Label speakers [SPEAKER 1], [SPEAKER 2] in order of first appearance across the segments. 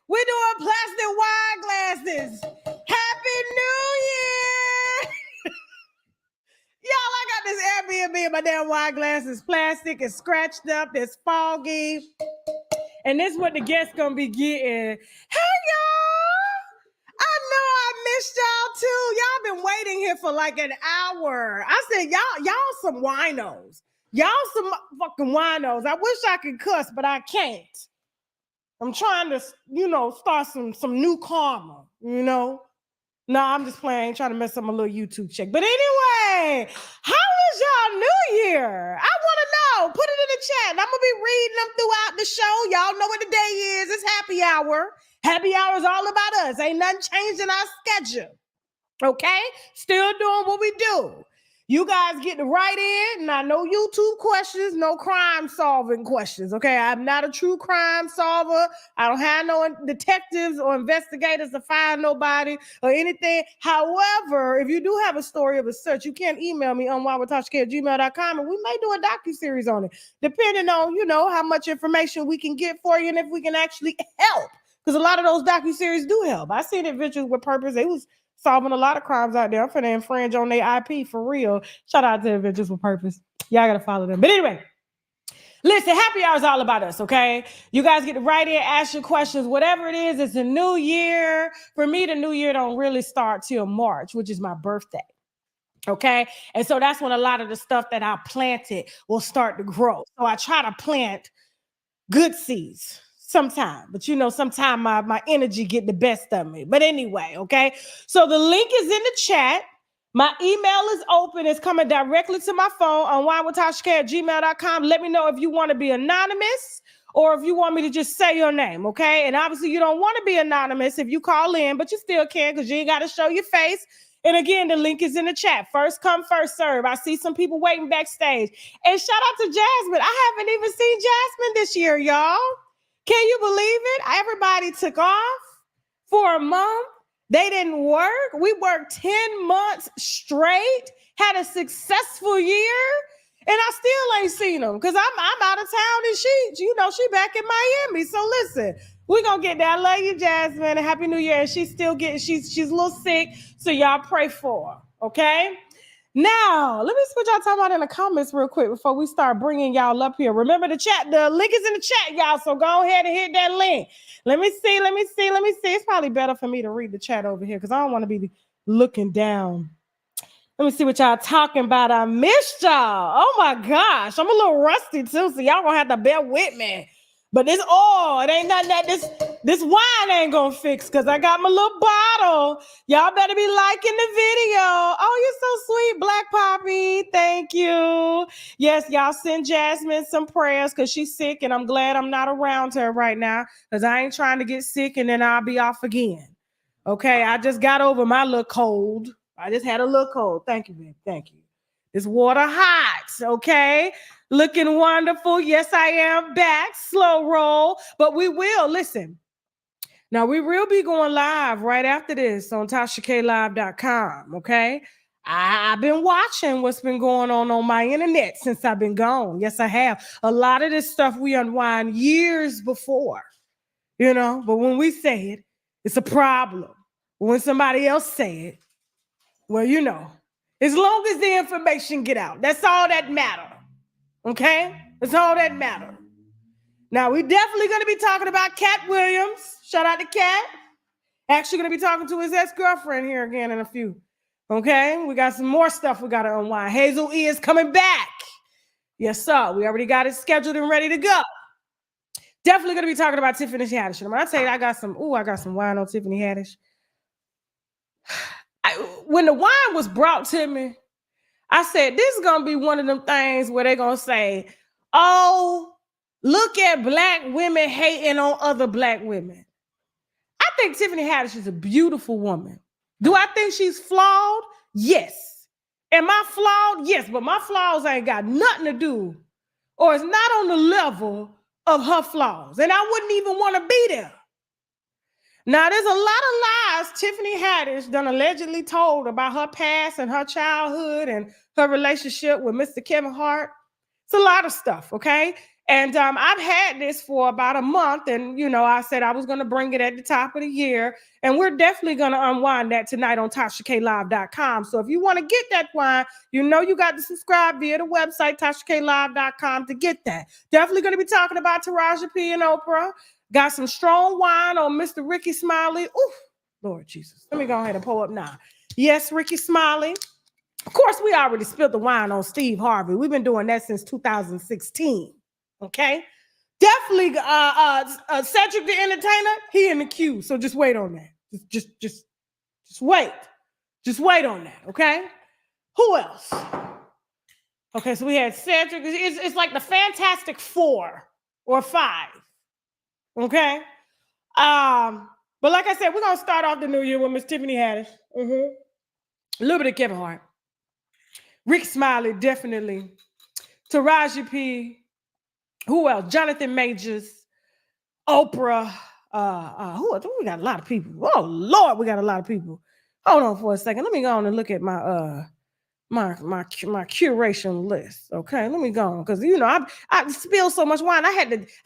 [SPEAKER 1] We're doing plastic wine glasses. Happy New Year! Y'all, I got this Airbnb and my damn wine glass is plastic, it's scratched up, it's foggy. And this is what the guests gonna be getting. Hey y'all! I know I missed y'all too. Y'all been waiting here for like an hour. I said, y'all some winos. Y'all some fucking winos. I wish I could cuss, but I can't. I'm trying to, start some new karma, No, I'm just playing. I ain't trying to mess up my little YouTube check. But anyway, how is y'all New Year? I want to know. Put it in the chat. I'm going to be reading them throughout the show. Y'all know what the day is. It's happy hour. Happy hour is all about us. Ain't nothing changed in our schedule. Okay? Still doing what we do. You guys get to write in. Now, no YouTube questions, no crime solving questions. Okay, I'm not a true crime solver. I don't have no detectives or investigators to find nobody or anything. However, if you do have a story of a search, you can email me on unwinewithtashak@gmail.com, and we may do a docuseries on it, depending on, how much information we can get for you and if we can actually help. Because a lot of those docuseries do help. I seen Adventures with Purpose. It was solving a lot of crimes out there. I'm finna infringe on their IP for real. Shout out to Adventures with Purpose. Y'all gotta follow them. But anyway, listen, happy hour is all about us, okay? You guys get to write in, ask your questions, whatever it is. It's a new year. For me, the new year don't really start till March, which is my birthday. Okay. And so that's when a lot of the stuff that I planted will start to grow. So I try to plant good seeds. Sometime, but sometime my energy get the best of me. But anyway, okay. So the link is in the chat. My email is open. It's coming directly to my phone on unwinewithtashak@gmail.com. Let me know if you want to be anonymous or if you want me to just say your name, okay? And obviously you don't want to be anonymous if you call in, but you still can because you ain't got to show your face. And again, the link is in the chat. First come, first serve. I see some people waiting backstage. And shout out to Jasmine. I haven't even seen Jasmine this year, y'all. Can you believe it? Everybody took off for a month. They didn't work. We worked 10 months straight, had a successful year, and I still ain't seen them because I'm out of town and she back in Miami. So listen, we're gonna get that. I love you, Jasmine, and Happy New Year. And she's still she's a little sick, so y'all pray for her, okay? Now, let me see what y'all talking about in the comments real quick before we start bringing y'all up here. Remember the chat, the link is in the chat, y'all, so go ahead and hit that link. Let me see. It's probably better for me to read the chat over here because I don't want to be looking down. Let me see what y'all talking about. I missed y'all. Oh, my gosh. I'm a little rusty, too, so y'all going to have to bear with me. But this oil, it ain't nothing that this wine ain't gonna fix because I got my little bottle. Y'all better be liking the video. Oh, you're so sweet, Black Poppy. Thank you. Yes, y'all send Jasmine some prayers because she's sick and I'm glad I'm not around her right now because I ain't trying to get sick and then I'll be off again. Okay, I just got over my little cold. I just had a little cold. Thank you, babe. Thank you. This water hot, okay? Looking wonderful. Yes, I am back. Slow roll. But we will, listen. Now, we will be going live right after this on TashaKLive.com, okay? I've been watching what's been going on my internet since I've been gone. Yes, I have. A lot of this stuff we unwind years before, but when we say it, it's a problem. When somebody else say it, well, as long as the information get out, that's all that matters. Okay? That's all that matters. Now, we're definitely going to be talking about Cat Williams. Shout out to Cat. Actually going to be talking to his ex-girlfriend here again in a few. Okay? We got some more stuff we got to unwind. Hazel E is coming back. Yes, sir. We already got it scheduled and ready to go. Definitely going to be talking about Tiffany Haddish. And when I tell you I got some wine on Tiffany Haddish. When the wine was brought to me, I said, this is going to be one of them things where they're going to say, oh, look at Black women hating on other Black women. I think Tiffany Haddish is a beautiful woman. Do I think she's flawed? Yes. Am I flawed? Yes, but my flaws ain't got nothing to do, or it's not on the level of her flaws. And I wouldn't even want to be there. Now, there's a lot of lies Tiffany Haddish done allegedly told about her past and her childhood and her relationship with Mr. Kevin Hart. It's a lot of stuff, okay? And I've had this for about a month. And, I said I was going to bring it at the top of the year. And we're definitely going to unwind that tonight on TashaKLive.com. So if you want to get that wine, you got to subscribe via the website, TashaKLive.com, to get that. Definitely going to be talking about Taraji P. and Oprah. Got some strong wine on Mr. Ricky Smiley. Ooh, Lord Jesus. Let me go ahead and pull up now. Yes, Ricky Smiley. Of course, we already spilled the wine on Steve Harvey. We've been doing that since 2016. Okay, definitely. Cedric the Entertainer, he in the queue. So just wait on that. Just wait. Just wait on that. Okay. Who else? Okay, so we had Cedric. It's like the Fantastic Four or Five. Okay. But like I said, we're gonna start off the new year with Miss Tiffany Haddish. A little bit of Kevin Hart. Rick Smiley, definitely. Taraji P. Who else? Jonathan Majors, Oprah. Who else? We got a lot of people. Oh Lord, we got a lot of people. Hold on for a second. Let me go on and look at my my curation list. Okay, let me go on because I spilled so much wine. I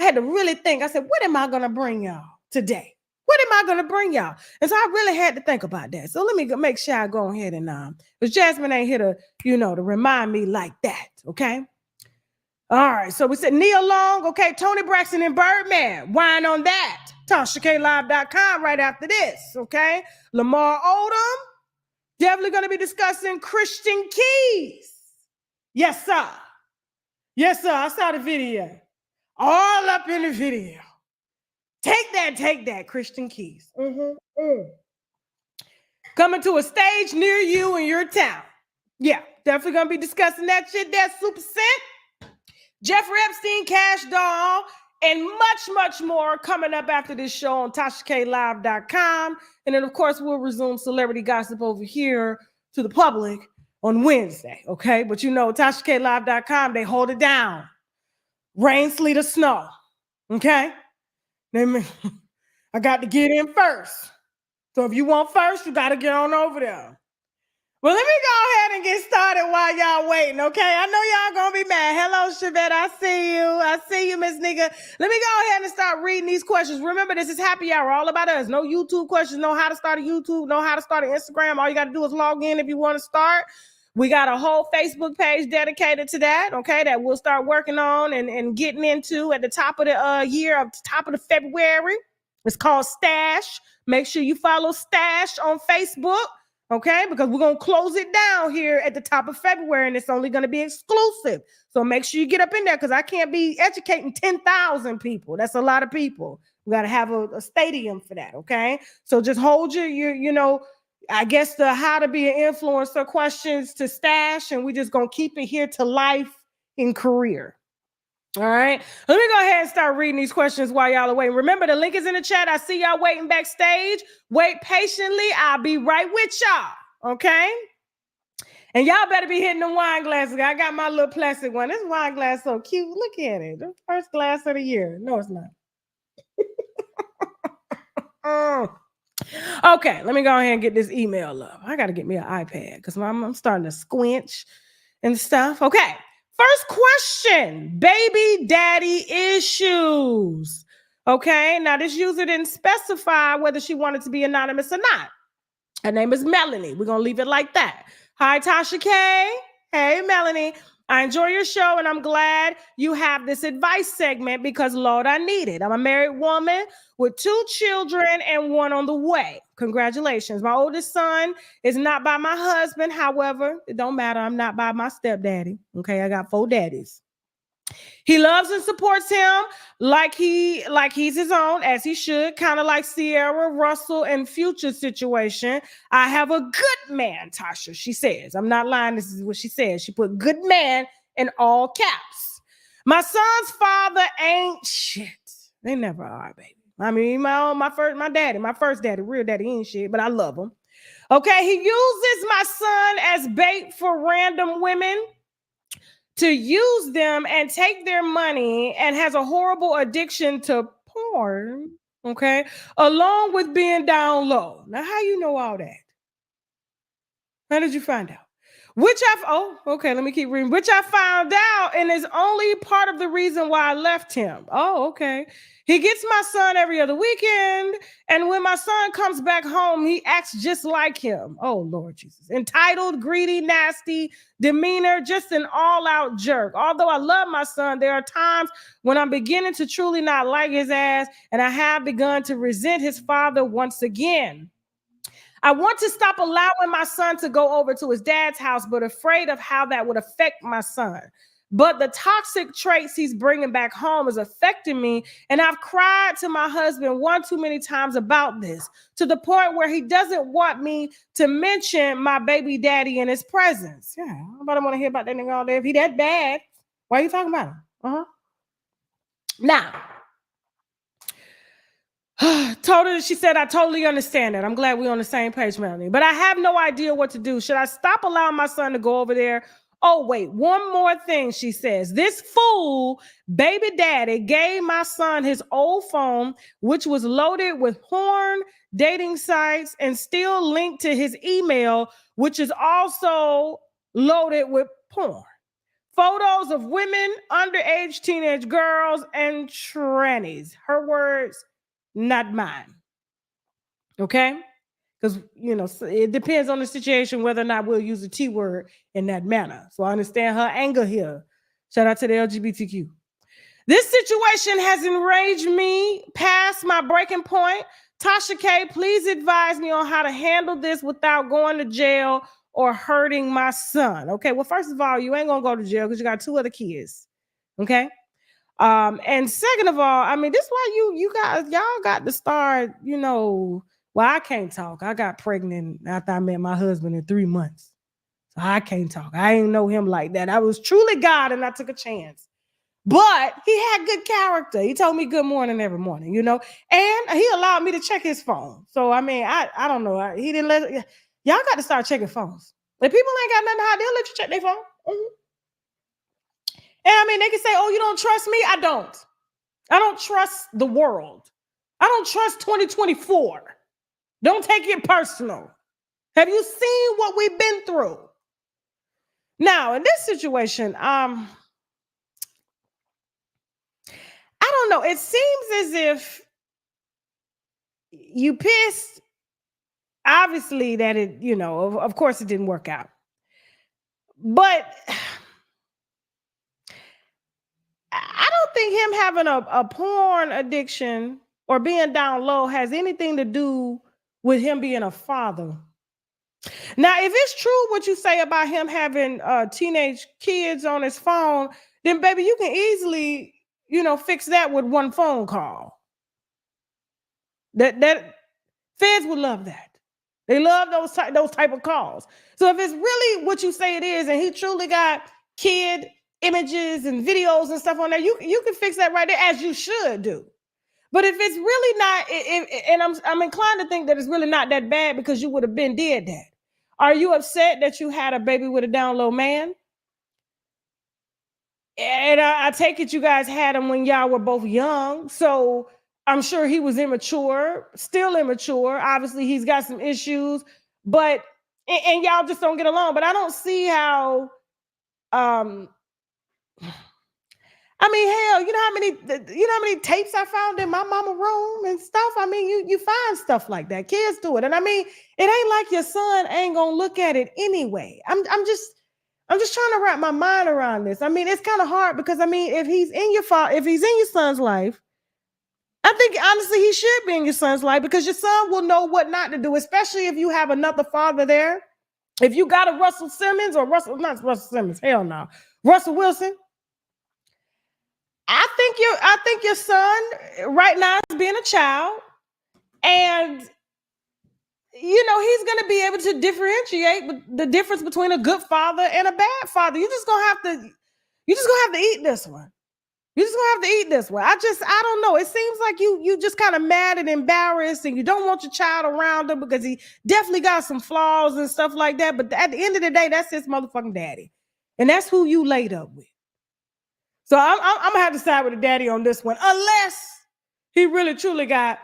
[SPEAKER 1] had to really think. I said, what am I gonna bring y'all today? What am I gonna bring y'all? And so I really had to think about that. So let me make sure I go ahead and because Jasmine ain't here to to remind me like that. Okay. All right, so we said Neil Long, okay, Tony Braxton and Birdman, wine on that. TashaKLive.com right after this, okay? Lamar Odom, definitely going to be discussing Christian Keys. Yes, sir. Yes, sir, I saw the video. All up in the video. Take that, Christian Keys. Coming to a stage near you in your town. Yeah, definitely going to be discussing that shit there, Super Cent. Jeffrey Epstein, Cash Doll, and much, much more coming up after this show on TashaKLive.com. And then, of course, we'll resume celebrity gossip over here to the public on Wednesday, okay? But TashaKLive.com, they hold it down. Rain, sleet, or snow, okay? I got to get in first. So if you want first, you got to get on over there. Well, let me go ahead and get started while y'all waiting, okay? I know y'all gonna be mad. Hello, Chevette, I see you, Miss Nigga. Let me go ahead and start reading these questions. Remember, this is happy hour, all about us. No YouTube questions, know how to start a YouTube, know how to start an Instagram. All you gotta do is log in if you wanna start. We got a whole Facebook page dedicated to that, okay, that we'll start working on and getting into at the top of the year, at the top of the February. It's called Stash. Make sure you follow Stash on Facebook. Okay, because we're going to close it down here at the top of February, and it's only going to be exclusive. So make sure you get up in there because I can't be educating 10,000 people. That's a lot of people. We got to have a stadium for that, okay? So just hold your I guess the how to be an influencer questions to Stash, and we're just going to keep it here to life in career. All right, let me go ahead and start reading these questions while y'all are waiting. Remember, the link is in the chat. I see y'all waiting backstage. Wait patiently. I'll be right with y'all, okay? And y'all better be hitting the wine glasses. I got my little plastic one. This wine glass so cute. Look at it. The first glass of the year. No, it's not. Okay, let me go ahead and get this email up. I got to get me an iPad because I'm starting to squinch and stuff. Okay. First question, baby daddy issues. Okay, now this user didn't specify whether she wanted to be anonymous or not. Her name is Melanie. We're going to leave it like that. Hi, Tasha K. Hey, Melanie. I enjoy your show, and I'm glad you have this advice segment because, Lord, I need it. I'm a married woman with 2 children and 1 on the way. Congratulations. My oldest son is not by my husband. However, it don't matter. I'm not by my stepdaddy. Okay, I got 4 daddies. He loves and supports him like he's his own, as he should, kind of like Sierra, Russell, and Future's situation. I have a good man, Tasha, she says. I'm not lying. This is what she says. She put good man in all caps. My son's father ain't shit. They never are, baby. I mean, my first daddy, real daddy ain't shit, but I love him. Okay, he uses my son as bait for random women to use them and take their money, and has a horrible addiction to porn, okay, along with being down low. Now, how you know all that? How did you find out? Okay, let me keep reading. Which I found out, and is only part of the reason why I left him. Oh, okay. He gets my son every other weekend, and when my son comes back home, he acts just like him. Oh, Lord Jesus. Entitled, greedy, nasty, demeanor, just an all-out jerk. Although I love my son, there are times when I'm beginning to truly not like his ass, and I have begun to resent his father once again. I want to stop allowing my son to go over to his dad's house, but afraid of how that would affect my son. But the toxic traits he's bringing back home is affecting me. And I've cried to my husband one too many times about this, to the point where he doesn't want me to mention my baby daddy in his presence. Yeah, nobody want to hear about that nigga all day. If he that bad, why are you talking about him? Now, she said, I totally understand that. I'm glad we're on the same page, Melanie. But I have no idea what to do. Should I stop allowing my son to go over there? Oh, wait, one more thing, she says. This fool, baby daddy, gave my son his old phone, which was loaded with porn, dating sites, and still linked to his email, which is also loaded with porn. Photos of women, underage teenage girls, and trannies. Her words, not mine. Okay? Because, it depends on the situation whether or not we'll use the T word in that manner. So I understand her anger here. Shout out to the LGBTQ. This situation has enraged me past my breaking point. Tasha K, please advise me on how to handle this without going to jail or hurting my son. Okay, well, first of all, you ain't gonna go to jail because you got 2 other kids. Okay. And second of all, I mean, this is why y'all got to start, well, I can't talk. I got pregnant after I met my husband in 3 months. So I can't talk. I ain't know him like that. I was truly God and I took a chance. But he had good character. He told me good morning every morning, and he allowed me to check his phone. So, I mean, I don't know. He didn't y'all got to start checking phones. If people ain't got nothing to hide, they'll let you check their phone. Mm-hmm. And I mean, they can say, oh, you don't trust me? I don't. I don't trust the world. I don't trust 2024. Don't take it personal. Have you seen what we've been through? Now, in this situation, I don't know. It seems as if you pissed. Obviously, that it, of course, it didn't work out. But I don't think him having a porn addiction or being down low has anything to do with him being a father. Now, if it's true what you say about him having teenage kids on his phone, then baby, you can easily, fix that with one phone call. That feds would love that. They love those type of calls. So if it's really what you say it is, and he truly got kid images and videos and stuff on there, you can fix that right there, as you should do. But if it's really not, and I'm inclined to think that it's really not that bad because you would have been did that. Are you upset that you had a baby with a down low man? And I take it you guys had him when y'all were both young. So I'm sure he was immature, still immature. Obviously, he's got some issues, but and y'all just don't get along. But I don't see how. I mean, hell, you know how many tapes I found in my mama room and stuff. I mean, you find stuff like that. Kids do it, and I mean, it ain't like your son ain't gonna look at it anyway. I'm just trying to wrap my mind around this. I mean, it's kind of hard because I mean, if he's in your son's life, I think honestly he should be in your son's life because your son will know what not to do, especially if you have another father there. If you got a Russell Simmons or not Russell Simmons, hell no, Russell Wilson. I think your son right now is being a child, and he's going to be able to differentiate the difference between a good father and a bad father. You're just gonna have to eat this one. You're just gonna have to eat this one. I don't know. It seems like you just kind of mad and embarrassed, and you don't want your child around him because he definitely got some flaws and stuff like that. But at the end of the day, that's his motherfucking daddy, and that's who you laid up with. So I'm gonna have to side with the daddy on this one, unless he really truly got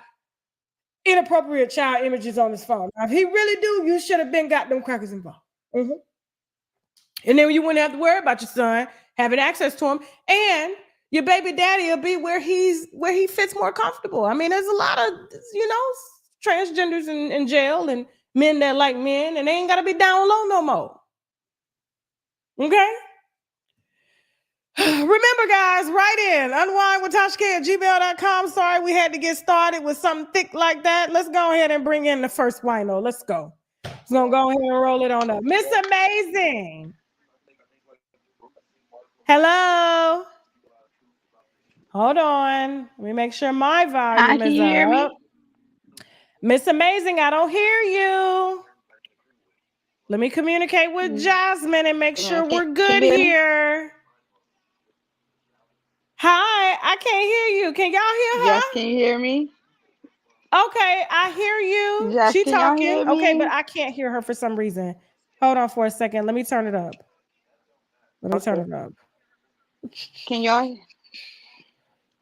[SPEAKER 1] inappropriate child images on his phone. Now, if he really do, you should have been got them crackers involved. Mm-hmm. And then you wouldn't have to worry about your son having access to him. And your baby daddy will be where he fits more comfortable. I mean, there's a lot of, transgenders in jail and men that like men, and they ain't gotta be down low no more. Okay? Remember, guys, write in unwinewithtashak@gmail.com. Sorry we had to get started with something thick like that. Let's go ahead and bring in the first wino. Let's go. Let's go ahead and roll it on up. Miss Amazing. Hello. Hold on. Let me make sure my volume
[SPEAKER 2] Can
[SPEAKER 1] is
[SPEAKER 2] you hear me?
[SPEAKER 1] up. Miss Amazing, I don't hear you. Let me communicate with Jasmine and make sure we're good here. Hi, I can't hear you. Can y'all hear her?
[SPEAKER 2] Yes, can you hear me?
[SPEAKER 1] Okay, I hear you.
[SPEAKER 2] Yes,
[SPEAKER 1] She
[SPEAKER 2] can y'all
[SPEAKER 1] talking.
[SPEAKER 2] hear
[SPEAKER 1] Okay,
[SPEAKER 2] me?
[SPEAKER 1] but I can't hear her for some reason. Hold on for a second. Let me turn it up. Turn it up.
[SPEAKER 2] Can y'all?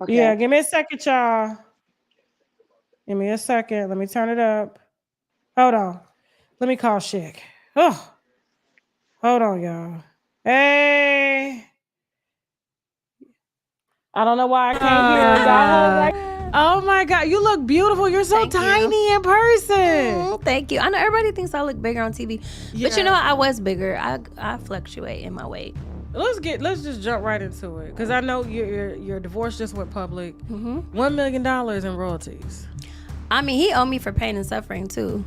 [SPEAKER 2] Okay.
[SPEAKER 1] Yeah, give me a second, y'all. Give me a second. Let me turn it up. Hold on. Let me call Shik. Oh, hold on, y'all. Hey. I don't know why I can't hear y'all. Oh my God, you look beautiful. You're so tiny in person.
[SPEAKER 3] Thank you. I know everybody thinks I look bigger on TV, but you know I was bigger. I fluctuate in my weight.
[SPEAKER 1] Let's just jump right into it, because I know your divorce just went public. $1 million in royalties.
[SPEAKER 3] I mean, he owed me for pain and suffering too.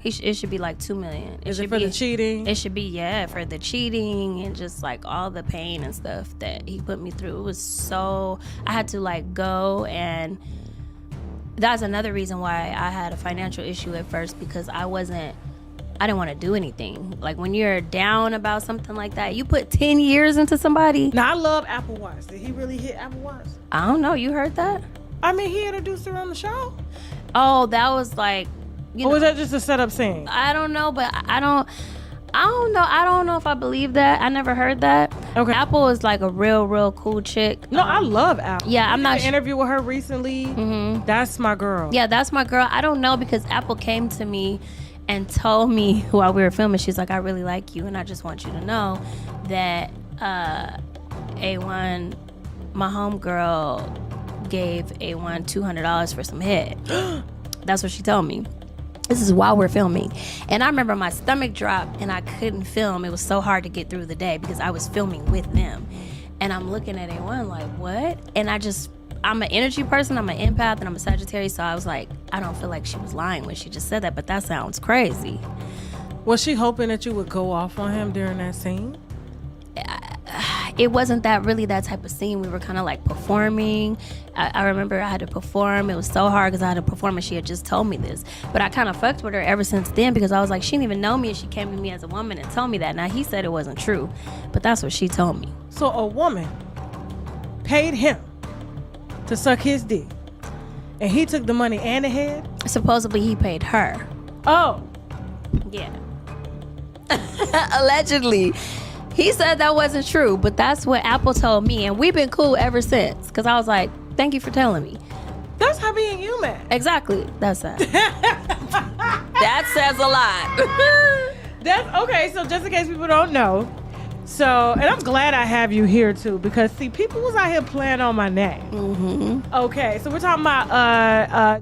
[SPEAKER 3] It should be like $2 million.
[SPEAKER 1] Is it for the cheating?
[SPEAKER 3] It should be, for the cheating and just like all the pain and stuff that he put me through. It was so, I had to like go, and that's another reason why I had a financial issue at first, because I didn't want to do anything. Like when you're down about something like that, you put 10 years into somebody.
[SPEAKER 1] Now I love Apple Watch. Did he really hit Apple Watch?
[SPEAKER 3] I don't know. You heard that?
[SPEAKER 1] I mean, he introduced her on the show.
[SPEAKER 3] Oh, that was like,
[SPEAKER 1] or was that just a setup scene?
[SPEAKER 3] I don't know, but I don't know. I don't know if I believe that. I never heard that.
[SPEAKER 1] Okay.
[SPEAKER 3] Apple is like a real cool chick.
[SPEAKER 1] No, I love Apple.
[SPEAKER 3] Yeah, I'm not.
[SPEAKER 1] An interview with her recently. Mm-hmm. That's my girl.
[SPEAKER 3] Yeah, that's my girl. I don't know, because Apple came to me and told me while we were filming, she's like, I really like you, and I just want you to know that A1, my homegirl, gave A1 $200 for some head. That's what she told me. This is while we're filming. And I remember my stomach dropped and I couldn't film. It was so hard to get through the day because I was filming with them. And I'm looking at A1 like, what? And I'm an energy person, I'm an empath, and I'm a Sagittarius, so I was like, I don't feel like she was lying when she just said that, but that sounds crazy.
[SPEAKER 1] Was she hoping that you would go off on him during that scene?
[SPEAKER 3] It wasn't that type of scene. We were kind of like performing. I remember I had to perform. It was so hard because I had to perform, and she had just told me this. But I kind of fucked with her ever since then, because I was like, she didn't even know me, and she came to me as a woman and told me that. Now, he said it wasn't true, but that's what she told me.
[SPEAKER 1] So a woman paid him to suck his dick, and he took the money and the head?
[SPEAKER 3] Supposedly he paid her.
[SPEAKER 1] Oh.
[SPEAKER 3] Yeah. Allegedly. He said that wasn't true, but that's what Apple told me, and we've been cool ever since, because I was like, thank you for telling me.
[SPEAKER 1] That's how being human.
[SPEAKER 3] Exactly. That's that. That says a lot.
[SPEAKER 1] That's okay. So just in case people don't know, and I'm glad I have you here too, because see, people was out here playing on my name.
[SPEAKER 3] Mm-hmm.
[SPEAKER 1] Okay, so we're talking about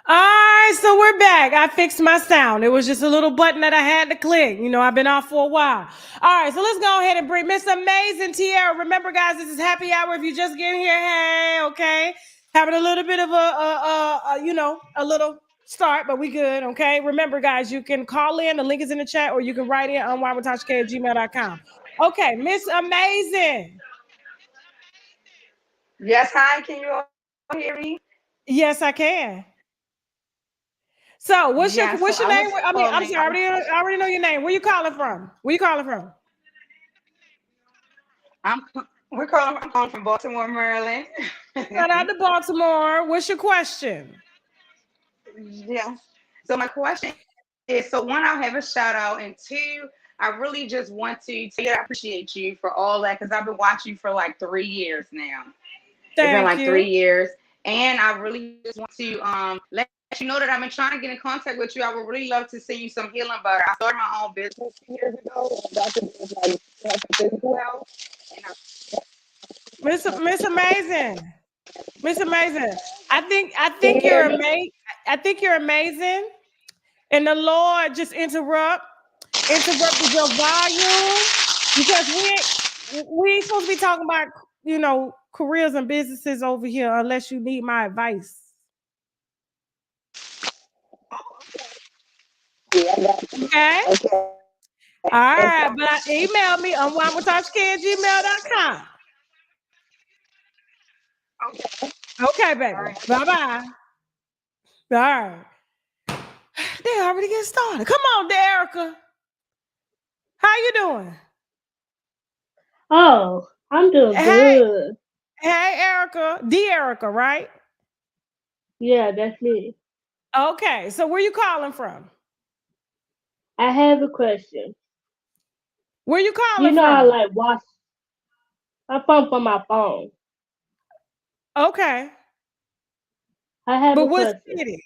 [SPEAKER 1] all right, so we're back. I fixed my sound. It was just a little button that I had to click. I've been off for a while. All right, so let's go ahead and bring Miss Amazing Tierra. Remember, guys, this is happy hour. If you just getting here, hey, okay, having a little bit of a little start, but we good, okay? Remember, guys, you can call in. The link is in the chat, or you can write in unwinewithtashak@gmail.com. Okay, Miss Amazing.
[SPEAKER 2] Yes, hi. Can you all hear me?
[SPEAKER 1] Yes, I can. So what's your name? I'm sorry, I already know your name. Where you calling from?
[SPEAKER 2] I'm calling from Baltimore, Maryland.
[SPEAKER 1] Shout out to Baltimore. What's your question?
[SPEAKER 2] Yeah. So my question is, so one, I'll have a shout out, and two, I really just want to tell you I appreciate you for all that, because I've been watching you for like 3 years now. It's been like 3 years. And I really just want to let you know that I've been trying to get in contact with you. I would really love to send you some healing butter. I started my own business 2 years ago, and that's like physical health. And
[SPEAKER 1] Miss Amazing. Miss Amazing. I think you're amazing. I think you're amazing. And the Lord just interrupted your volume because we ain't supposed to be talking about, careers and businesses over here unless you need my advice. Okay? All right, but email me on unwinewithtashak@gmail.com. Okay, baby.
[SPEAKER 2] Right.
[SPEAKER 1] Bye-bye. All right. They already get started. Come on, Derica. How you doing?
[SPEAKER 4] Oh, I'm doing
[SPEAKER 1] Hey,
[SPEAKER 4] good.
[SPEAKER 1] hey, Erica. Erica, right?
[SPEAKER 4] Yeah, that's me.
[SPEAKER 1] Okay, so where you calling from?
[SPEAKER 4] I have a question.
[SPEAKER 1] Where you
[SPEAKER 4] You
[SPEAKER 1] calling
[SPEAKER 4] know I
[SPEAKER 1] from?
[SPEAKER 4] like watch my phone from my phone.
[SPEAKER 1] Okay,
[SPEAKER 4] I have
[SPEAKER 1] but
[SPEAKER 4] a
[SPEAKER 1] what
[SPEAKER 4] question.
[SPEAKER 1] city?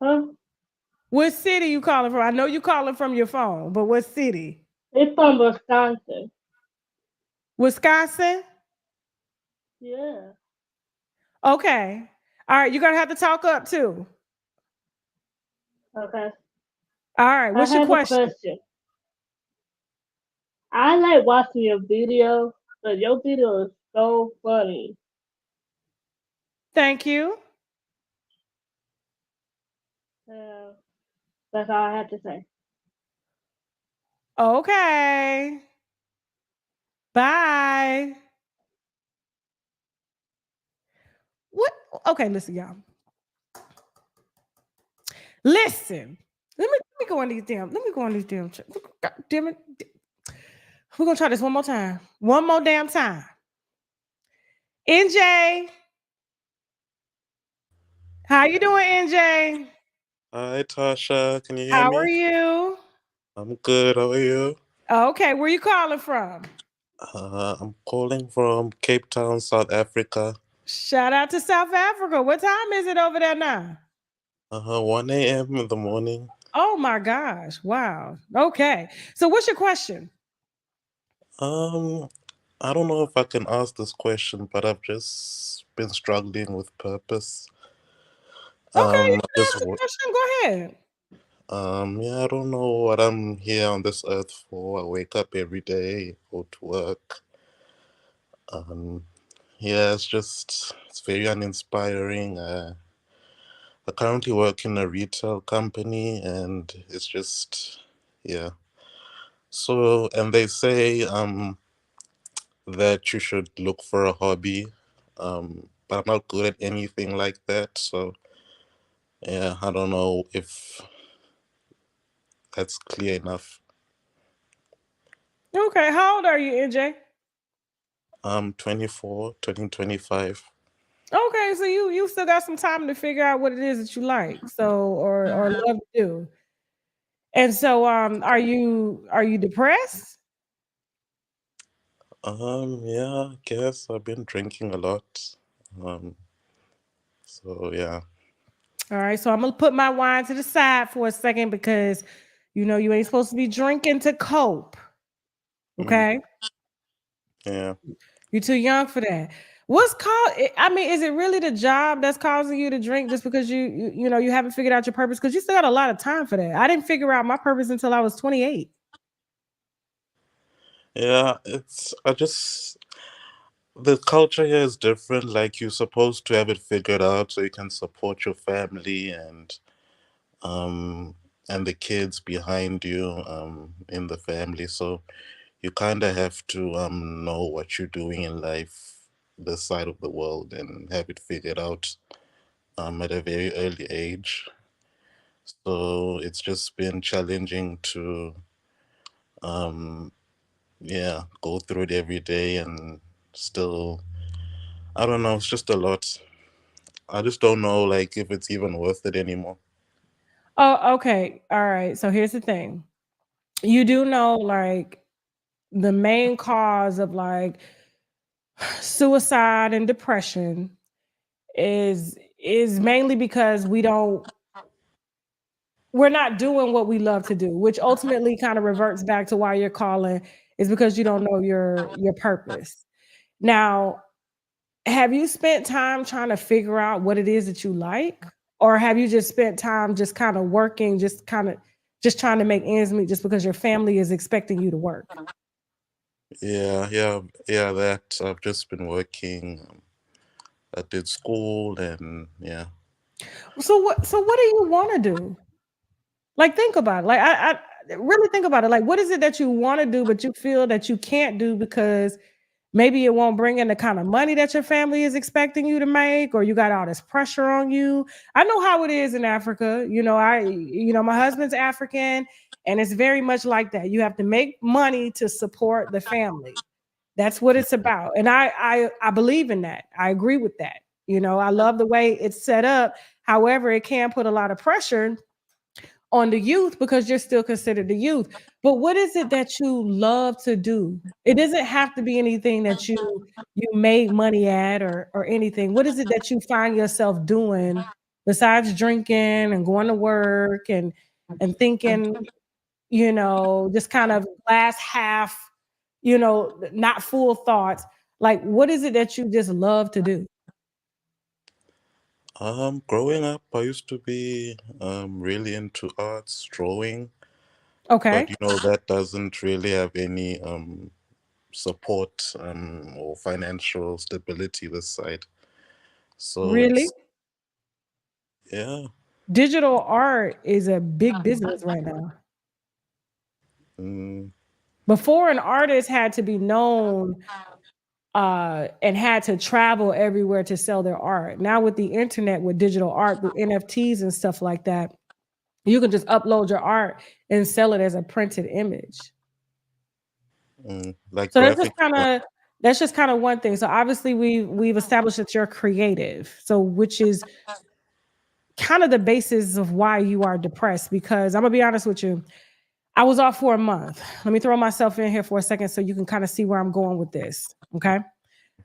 [SPEAKER 4] Huh?
[SPEAKER 1] What city you calling from? I know you calling from your phone, but what city?
[SPEAKER 4] It's from Wisconsin.
[SPEAKER 1] Wisconsin?
[SPEAKER 4] Yeah.
[SPEAKER 1] Okay. All right, you're gonna have to talk up too.
[SPEAKER 4] Okay.
[SPEAKER 1] All right,
[SPEAKER 4] I
[SPEAKER 1] what's your
[SPEAKER 4] have a
[SPEAKER 1] question?
[SPEAKER 4] question. I like watching your videos, but your video is so funny.
[SPEAKER 1] Thank you.
[SPEAKER 4] Yeah, that's all I have to say.
[SPEAKER 1] Okay. Bye. What? Okay, listen, y'all. Listen. Let me go on these damn. Let me go on these damn. God damn it. We're gonna try this one more time. One more damn time. NJ, how you doing, NJ?
[SPEAKER 5] Hi, Tasha. Can you hear
[SPEAKER 1] How are
[SPEAKER 5] me?
[SPEAKER 1] you?
[SPEAKER 5] I'm good. How are you?
[SPEAKER 1] Okay, where you calling from?
[SPEAKER 5] I'm calling from Cape Town, South Africa.
[SPEAKER 1] Shout out to South Africa. What time is it over there now?
[SPEAKER 5] 1 a.m. in the morning.
[SPEAKER 1] Oh my gosh. Wow. Okay. So what's your question?
[SPEAKER 5] I don't know if I can ask this question, but I've just been struggling with purpose.
[SPEAKER 1] Okay, you
[SPEAKER 5] I
[SPEAKER 1] can
[SPEAKER 5] just,
[SPEAKER 1] ask the question. Go ahead.
[SPEAKER 5] yeah, I don't know what I'm here on this earth for. I wake up every day, go to work. Yeah, it's very uninspiring. I currently work in a retail company, and it's just, yeah. So, and they say that you should look for a hobby, but I'm not good at anything like that. So, yeah, I don't know if that's clear enough.
[SPEAKER 1] Okay, how old are you, NJ?
[SPEAKER 5] I'm 24, turning 25.
[SPEAKER 1] Okay, so you still got some time to figure out what it is that you like, or love to do. And so are you depressed?
[SPEAKER 5] Yeah, I guess I've been drinking a lot. So yeah.
[SPEAKER 1] All right, so I'm gonna put my wine to the side for a second because you ain't supposed to be drinking to cope.
[SPEAKER 5] Mm,
[SPEAKER 1] Okay?
[SPEAKER 5] yeah.
[SPEAKER 1] You're too young for that. I mean, is it really the job that's causing you to drink just because you haven't figured out your purpose? Because you still got a lot of time for that. I didn't figure out my purpose until I was 28.
[SPEAKER 5] Yeah, the culture here is different. Like you're supposed to have it figured out so you can support your family um and the kids behind you in the family. So you kind of have to know what you're doing in life, this side of the world, and have it figured out at a very early age. So it's just been challenging to um yeah, go through it every day and still, I don't know, it's just a lot. I just don't know, like, if it's even worth it anymore.
[SPEAKER 1] Oh, okay. All right. So here's the thing. You do know, like, the main cause of like suicide and depression is is mainly because we're not doing what we love to do, which ultimately kind of reverts back to why you're calling, is because you don't know your purpose. Now, have you spent time trying to figure out what it is that you like? Or have you just spent time just kind of working, just trying to make ends meet just because your family is expecting you to work?
[SPEAKER 5] Yeah. That I've just been working. I did school, and yeah.
[SPEAKER 1] So what do you want to do? Like, think about it. Like, I really think about it. Like, what is it that you want to do, but you feel that you can't do because maybe it won't bring in the kind of money that your family is expecting you to make, or you got all this pressure on you. I know how it is in Africa. My husband's African, and it's very much like that. You have to make money to support the family. That's what it's about. And I believe in that. I agree with that. I love the way it's set up. However, it can put a lot of pressure on the youth because you're still considered the youth. But what is it that you love to do? It doesn't have to be anything that you made money at or anything. What is it that you find yourself doing besides drinking and going to work and thinking, just kind of glass half, not full thoughts? Like, what is it that you just love to do?
[SPEAKER 5] Growing up, I used to be really into arts, drawing, but
[SPEAKER 1] Okay.
[SPEAKER 5] that doesn't really have any support or financial stability this side. So
[SPEAKER 1] Really?
[SPEAKER 5] it's yeah.
[SPEAKER 1] Digital art is a big business right now.
[SPEAKER 5] Mm,
[SPEAKER 1] Before, an artist had to be known and had to travel everywhere to sell their art. Now with the internet, with digital art, with NFTs and stuff like that, you can just upload your art and sell it as a printed image.
[SPEAKER 5] like
[SPEAKER 1] So
[SPEAKER 5] graphic.
[SPEAKER 1] that's just kind of one thing. So obviously we've established that you're creative. So which is kind of the basis of why you are depressed, because I'm gonna be honest with you. I was off for a month. Let me throw myself in here for a second so you can kind of see where I'm going with this. Okay.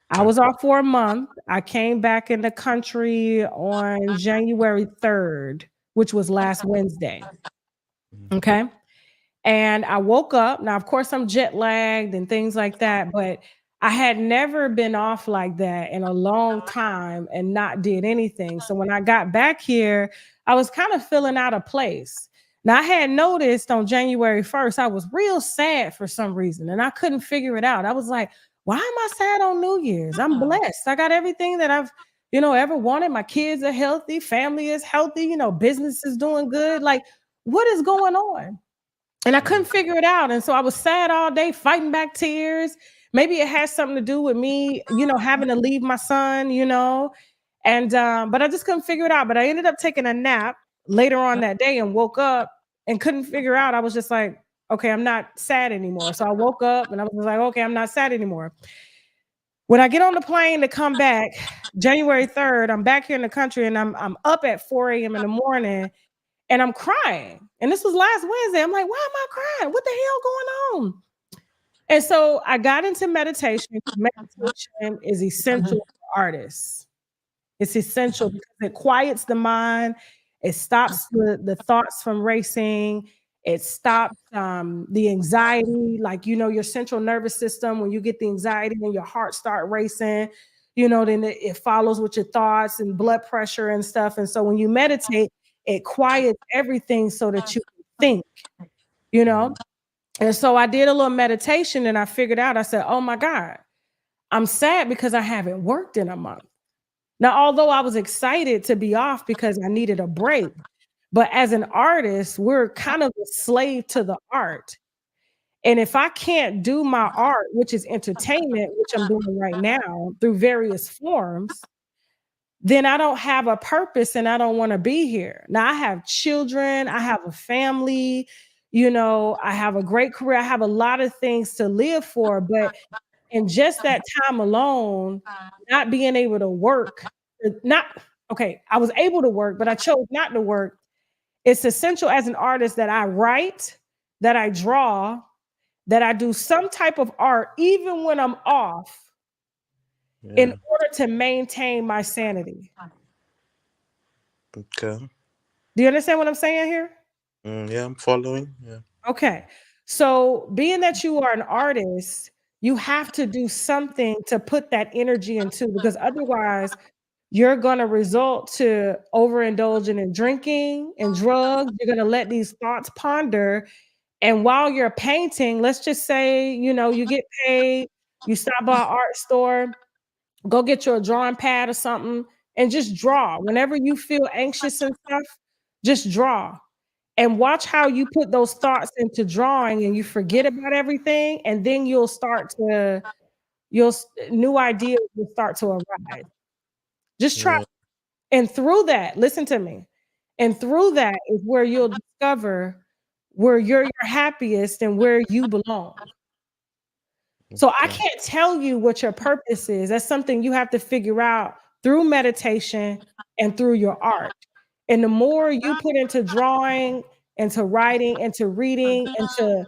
[SPEAKER 1] I was off for a month. I came back in the country on January 3rd, which was last Wednesday. Okay. And I woke up. Now, of course, I'm jet lagged and things like that, but I had never been off like that in a long time and not did anything. So when I got back here, I was kind of feeling out of place. Now, I had noticed on January 1st, I was real sad for some reason and I couldn't figure it out. I was like, why am I sad on New Year's? I'm blessed. I got everything that I've, ever wanted. My kids are healthy, family is healthy, business is doing good. Like, what is going on? And I couldn't figure it out. And so I was sad all day, fighting back tears. Maybe it has something to do with me, having to leave my son, And but I just couldn't figure it out. But I ended up taking a nap later on that day and woke up and couldn't figure out. I was just like, okay, I'm not sad anymore. So I woke up and I was like, okay, I'm not sad anymore. When I get on the plane to come back, January 3rd, I'm back here in the country and I'm up at 4 a.m. in the morning and I'm crying. And this was last Wednesday. I'm like, why am I crying? What the hell going on? And so I got into meditation. Meditation is essential for artists. It's essential because it quiets the mind. It stops the thoughts from racing. It stops the anxiety, like, your central nervous system. When you get the anxiety and your heart start racing, then it follows with your thoughts and blood pressure and stuff. And so when you meditate, it quiets everything so that you can think, you know? And so I did a little meditation and I figured out, I said, oh my God, I'm sad because I haven't worked in a month. Now, although I was excited to be off because I needed a break, but as an artist, we're kind of a slave to the art. And if I can't do my art, which is entertainment, which I'm doing right now through various forms, then I don't have a purpose and I don't want to be here. Now I have children, I have a family, I have a great career, I have a lot of things to live for, but in just that time alone, not being able to work, not okay, I was able to work, but I chose not to work. It's essential as an artist that I write, that I draw, that I do some type of art, even when I'm off, in
[SPEAKER 5] Yeah.
[SPEAKER 1] order to maintain my sanity.
[SPEAKER 5] Okay.
[SPEAKER 1] Do you understand what I'm saying here?
[SPEAKER 5] Yeah, I'm following. Yeah.
[SPEAKER 1] Okay. So, being that you are an artist, you have to do something to put that energy into, because otherwise you're going to result to overindulging in drinking and drugs. You're going to let these thoughts ponder. And while you're painting, let's just say, you get paid, you stop by an art store, go get you a drawing pad or something, and just draw. Whenever you feel anxious and stuff, just draw. And watch how you put those thoughts into drawing and you forget about everything. And then new ideas will start to arise. Just try.
[SPEAKER 5] Yeah.
[SPEAKER 1] And through that, listen to me. And through that is where you'll discover where you're your happiest and where you belong. So I
[SPEAKER 5] Okay.
[SPEAKER 1] can't tell you what your purpose is. That's something you have to figure out through meditation and through your art. And the more you put into drawing, into writing, into reading, into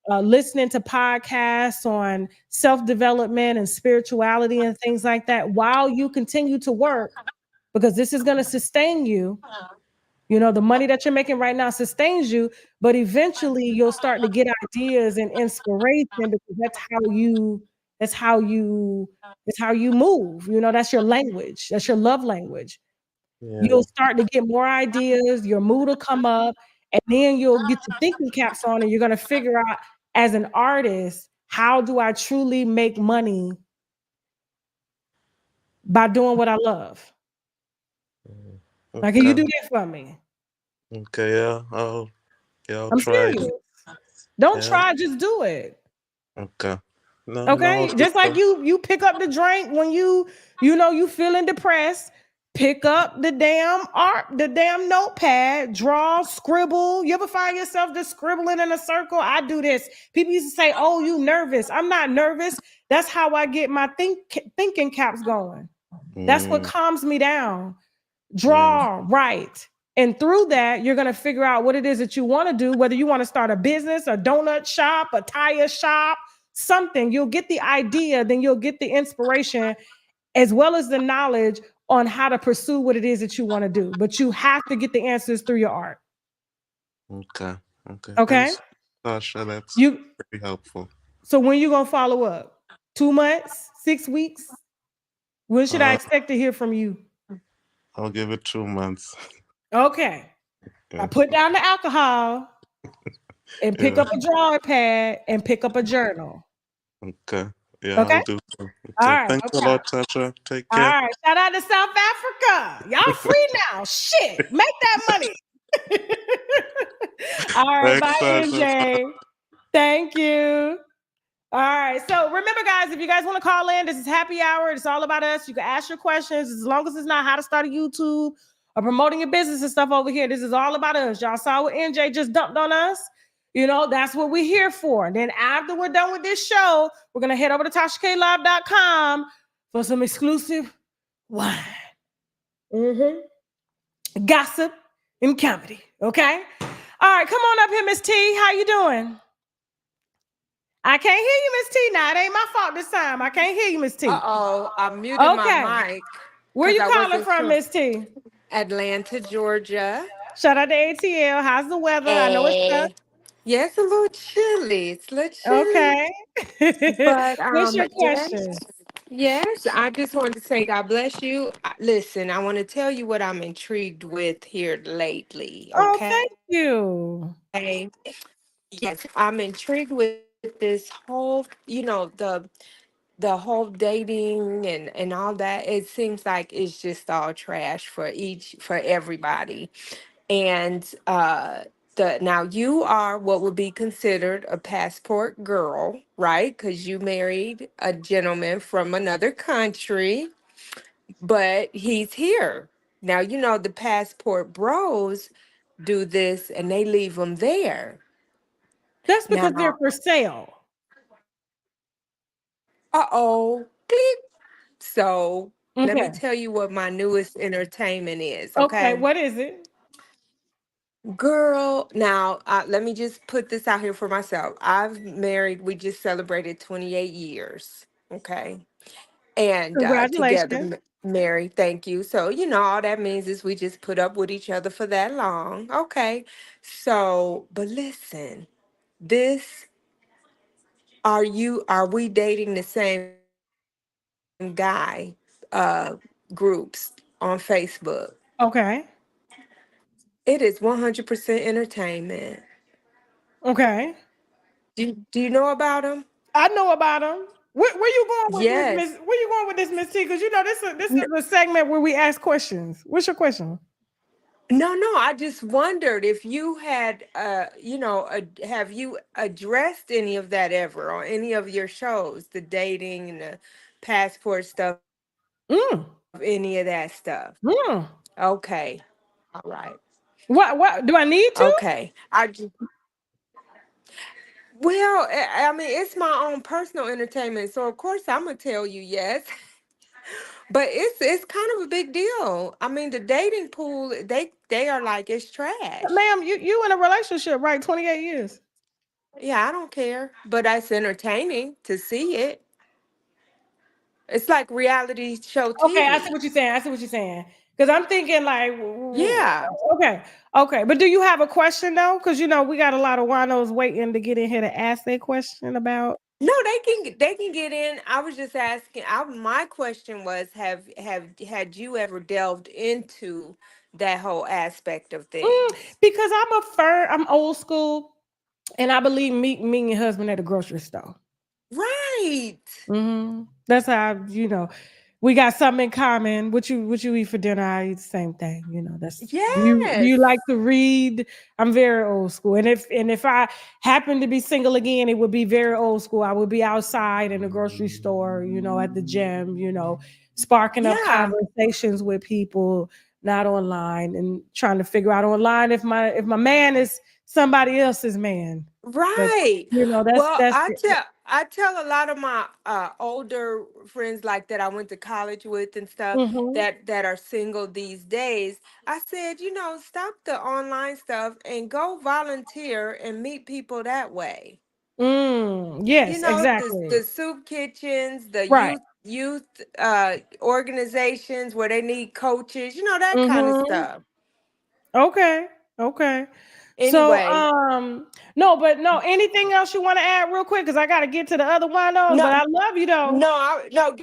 [SPEAKER 1] listening to podcasts on self development and spirituality and things like that, while you continue to work, because this is going to sustain you. The money that you're making right now sustains you, but eventually you'll start to get ideas and inspiration, because that's how you that's how you move. That's your language. That's your love language.
[SPEAKER 5] Yeah.
[SPEAKER 1] You'll start to get more ideas, your mood will come up, and then you'll get your thinking caps on and you're going to figure out, as an artist, how do I truly make money by doing what I love? Like, can you
[SPEAKER 5] Okay.
[SPEAKER 1] do that for me?
[SPEAKER 5] Okay. Yeah. I'll
[SPEAKER 1] I'm
[SPEAKER 5] try.
[SPEAKER 1] serious. Don't
[SPEAKER 5] Yeah.
[SPEAKER 1] try, just do it.
[SPEAKER 5] Okay. No, I'll
[SPEAKER 1] Okay?
[SPEAKER 5] do
[SPEAKER 1] Just like
[SPEAKER 5] that.
[SPEAKER 1] you pick up the drink when you feeling depressed, pick up the damn notepad, draw, scribble. You ever find yourself just scribbling in a circle? I do this. People used to say, "Oh, you nervous." I'm not nervous. That's how I get my thinking caps going. That's what
[SPEAKER 5] Mm,
[SPEAKER 1] calms me down.
[SPEAKER 5] yeah.
[SPEAKER 1] Draw, write. And through that, you're going to figure out what it is that you want to do, whether you want to start a business, a donut shop, a tire shop, something. You'll get the idea, then you'll get the inspiration, as well as the knowledge on how to pursue what it is that you want to do. But you have to get the answers through your art.
[SPEAKER 5] Okay. Okay.
[SPEAKER 1] Okay?
[SPEAKER 5] Thanks, Tasha. That's
[SPEAKER 1] You
[SPEAKER 5] very helpful.
[SPEAKER 1] so when you going to follow up? 2 months, 6 weeks? When should I
[SPEAKER 5] Uh,
[SPEAKER 1] expect to hear from you?
[SPEAKER 5] I'll give it 2 months.
[SPEAKER 1] Okay. I
[SPEAKER 5] Yeah.
[SPEAKER 1] put down the alcohol and pick
[SPEAKER 5] Yeah.
[SPEAKER 1] up a drawing pad and pick up a journal.
[SPEAKER 5] Okay. Yeah,
[SPEAKER 1] Okay?
[SPEAKER 5] I'll do so.
[SPEAKER 1] All
[SPEAKER 5] Okay.
[SPEAKER 1] right.
[SPEAKER 5] Thanks a
[SPEAKER 1] Okay.
[SPEAKER 5] lot, Tasha. Take
[SPEAKER 1] All
[SPEAKER 5] care.
[SPEAKER 1] right. Shout out to South Africa. Y'all free now. Shit. Make that money. All right.
[SPEAKER 5] Thanks,
[SPEAKER 1] Bye,
[SPEAKER 5] Tasha. Bye.
[SPEAKER 1] MJ. Thank you. All right. So remember, guys, if you guys want to call in, this is happy hour. It's all about us. You can ask your questions, as long as it's not how to start a YouTube or promoting your business and stuff over here. This is all about us. Y'all saw what NJ just dumped on us. That's what we're here for. And then after we're done with this show, we're going to head over to TashaKLive.com for some exclusive wine, gossip, and comedy. Okay? All right. Come on up here, Miss T. How you doing? I can't hear you, Miss T. Now, it ain't my fault this time. I can't hear you, Miss T.
[SPEAKER 6] Uh-oh, I muted my
[SPEAKER 1] Okay.
[SPEAKER 6] mic
[SPEAKER 1] Where
[SPEAKER 6] because
[SPEAKER 1] you
[SPEAKER 6] I
[SPEAKER 1] calling
[SPEAKER 6] wasn't
[SPEAKER 1] from,
[SPEAKER 6] sure.
[SPEAKER 1] Miss T?
[SPEAKER 6] Atlanta, Georgia.
[SPEAKER 1] Shout out to ATL. How's the weather? I know it's tough.
[SPEAKER 6] Yeah, it's a little chilly. It's a little chilly.
[SPEAKER 1] Okay.
[SPEAKER 6] But
[SPEAKER 1] What's your
[SPEAKER 6] yes,
[SPEAKER 1] question?
[SPEAKER 6] yes. I just wanted to say God bless you. Listen, I want to tell you what I'm intrigued with here lately.
[SPEAKER 1] Oh,
[SPEAKER 6] Okay.
[SPEAKER 1] thank you.
[SPEAKER 6] Yes, I'm intrigued with this whole, the whole dating and all that. It seems like it's just all trash for everybody. And the now you are what would be considered a passport girl, right? Because you married a gentleman from another country, but he's here. Now you know the passport bros do this and they leave them there.
[SPEAKER 1] That's because they're
[SPEAKER 6] Now,
[SPEAKER 1] for sale.
[SPEAKER 6] uh-oh, click. So let me
[SPEAKER 1] Okay.
[SPEAKER 6] tell you what my newest entertainment is,
[SPEAKER 1] Okay.
[SPEAKER 6] okay?
[SPEAKER 1] What is it?
[SPEAKER 6] Girl, now let me just put this out here for myself. We just celebrated 28 years, okay? and together
[SPEAKER 1] Congratulations.
[SPEAKER 6] married. Thank you. So, all that means is we just put up with each other for that long. Okay. So, but listen, this are we dating the same guy groups on Facebook?
[SPEAKER 1] Okay.
[SPEAKER 6] It is 100% entertainment.
[SPEAKER 1] Okay.
[SPEAKER 6] Do you know about him?
[SPEAKER 1] I know about them. Where you going with this,
[SPEAKER 6] Yes.
[SPEAKER 1] Miss? Where you going with this, Miss T? Because this is
[SPEAKER 6] N-
[SPEAKER 1] a segment where we ask questions. What's your question?
[SPEAKER 6] No, no, I just wondered if you had, have you addressed any of that ever on any of your shows, the dating and the passport stuff,
[SPEAKER 1] Mm.
[SPEAKER 6] any of that stuff?
[SPEAKER 1] Mm.
[SPEAKER 6] Okay. All right.
[SPEAKER 1] What do I need to?
[SPEAKER 6] Okay. Well, I mean, it's my own personal entertainment, so of course I'm gonna tell you yes. But it's kind of a big deal. I mean, the dating pool, they are like it's trash.
[SPEAKER 1] Ma'am, you in a relationship, right? 28 years.
[SPEAKER 6] Yeah, I don't care, but it's entertaining to see it. It's like reality show
[SPEAKER 1] Okay, I see
[SPEAKER 6] TV.
[SPEAKER 1] what you're saying. I see what you're saying. Because I'm thinking like,
[SPEAKER 6] Yeah.
[SPEAKER 1] okay, okay. But do you have a question though? Because we got a lot of winos waiting to get in here to ask their question about.
[SPEAKER 6] No, they can get in. I was just asking. My question was, have had you ever delved into that whole aspect of
[SPEAKER 1] Mm,
[SPEAKER 6] things?
[SPEAKER 1] because I'm old school, and I believe meeting your husband at the grocery store.
[SPEAKER 6] Right.
[SPEAKER 1] That's how we got something in common. What you eat for dinner? I eat the same thing. That's do you
[SPEAKER 6] Yes.
[SPEAKER 1] like to read? I'm very old school, and if I happen to be single again, it would be very old school. I would be outside in the grocery store, at the gym, sparking up
[SPEAKER 6] Yeah.
[SPEAKER 1] conversations with people, not online, and trying to figure out online if my man is somebody else's man. But
[SPEAKER 6] Right.
[SPEAKER 1] that's
[SPEAKER 6] Well,
[SPEAKER 1] that's
[SPEAKER 6] I tell a lot of my older friends like that I went to college with and stuff
[SPEAKER 1] Mhm.
[SPEAKER 6] that are single these days. I said, stop the online stuff and go volunteer and meet people that way.
[SPEAKER 1] Yes,
[SPEAKER 6] The
[SPEAKER 1] exactly.
[SPEAKER 6] soup kitchens, the
[SPEAKER 1] Right.
[SPEAKER 6] youth organizations where they need coaches, that kind of
[SPEAKER 1] Mhm.
[SPEAKER 6] stuff.
[SPEAKER 1] Okay. Okay. So,
[SPEAKER 6] Anyway,
[SPEAKER 1] no, but no, anything else you want to add real quick? Because I got to get to the other winos, but
[SPEAKER 6] no,
[SPEAKER 1] I love you though.
[SPEAKER 6] no, no.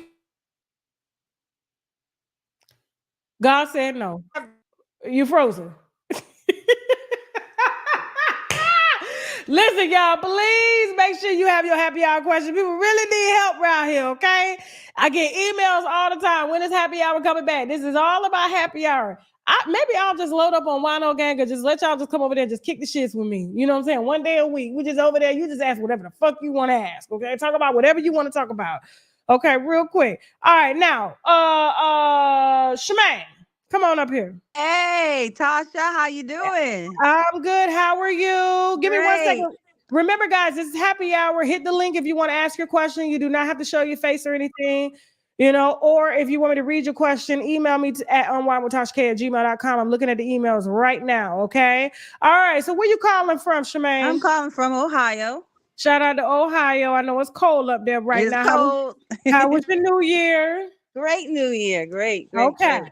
[SPEAKER 1] God said no. You frozen. Listen, y'all, please make sure you have your happy hour question. People really need help around here, okay? I get emails all the time. When is happy hour coming back? This is all about happy hour. Maybe I'll just load up on Wino Gang or just let y'all just come over there and just kick the shits with me. You know what I'm saying? One day a week. We just over there. You just ask whatever the fuck you want to ask, okay? Talk about whatever you want to talk about. Okay, real quick. All right, now, Shemaine, come on up here.
[SPEAKER 7] Hey, Tasha, how you doing?
[SPEAKER 1] I'm good. How are you? Give me one
[SPEAKER 7] Great.
[SPEAKER 1] second. Remember, guys, this is happy hour. Hit the link if you want to ask your question. You do not have to show your face or anything, or if you want me to read your question, email me at unwinewithtashak@gmail.com. I'm looking at the emails right now. Okay. All right. So where you calling from,
[SPEAKER 7] I'm
[SPEAKER 1] Shemaine?
[SPEAKER 7] calling from Ohio.
[SPEAKER 1] Shout out to Ohio. I know it's cold up there right
[SPEAKER 7] It's
[SPEAKER 1] now.
[SPEAKER 7] cold.
[SPEAKER 1] How was your new year?
[SPEAKER 7] Great New Year. Great, great,
[SPEAKER 1] Okay.
[SPEAKER 7] great.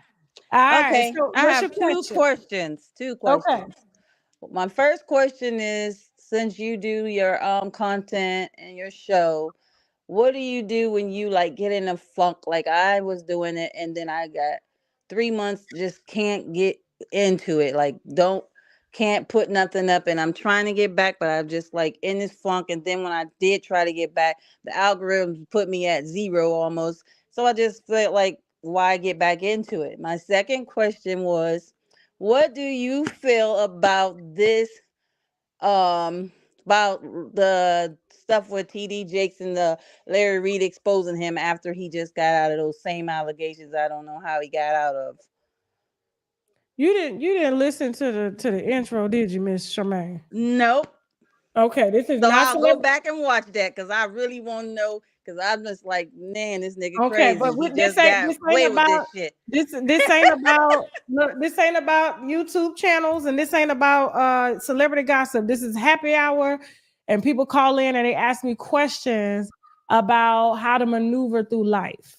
[SPEAKER 1] All right.
[SPEAKER 7] Okay,
[SPEAKER 1] So
[SPEAKER 7] I
[SPEAKER 1] what's your
[SPEAKER 7] have two
[SPEAKER 1] question?
[SPEAKER 7] questions. Two
[SPEAKER 1] Okay.
[SPEAKER 7] questions. My first question is, since you do your content and your show, what do you do when you like get in a funk? Like I was doing it and then I got 3 months just can't get into it. Like don't can't put nothing up and I'm trying to get back, but I'm just like in this funk. And then when I did try to get back, the algorithm put me at zero almost. So I just felt like why get back into it? My second question was, what do you feel about this about the stuff with TD Jakes and the Larry Reed exposing him after he just got out of those same allegations I don't know how he got out of.
[SPEAKER 1] You didn't listen to the intro, did you, Miss Charmaine?
[SPEAKER 7] Nope.
[SPEAKER 1] Okay, this is
[SPEAKER 7] So
[SPEAKER 1] not
[SPEAKER 7] I'll go
[SPEAKER 1] celebrity.
[SPEAKER 7] back and watch that because I really want to know because I'm just like, man, this nigga
[SPEAKER 1] Okay,
[SPEAKER 7] crazy.
[SPEAKER 1] but
[SPEAKER 7] He
[SPEAKER 1] this
[SPEAKER 7] just
[SPEAKER 1] ain't
[SPEAKER 7] got
[SPEAKER 1] this ain't
[SPEAKER 7] away with
[SPEAKER 1] about
[SPEAKER 7] this shit.
[SPEAKER 1] this ain't about look, this ain't about YouTube channels, and this ain't about celebrity gossip. This is happy hour, and people call in and they ask me questions about how to maneuver through life.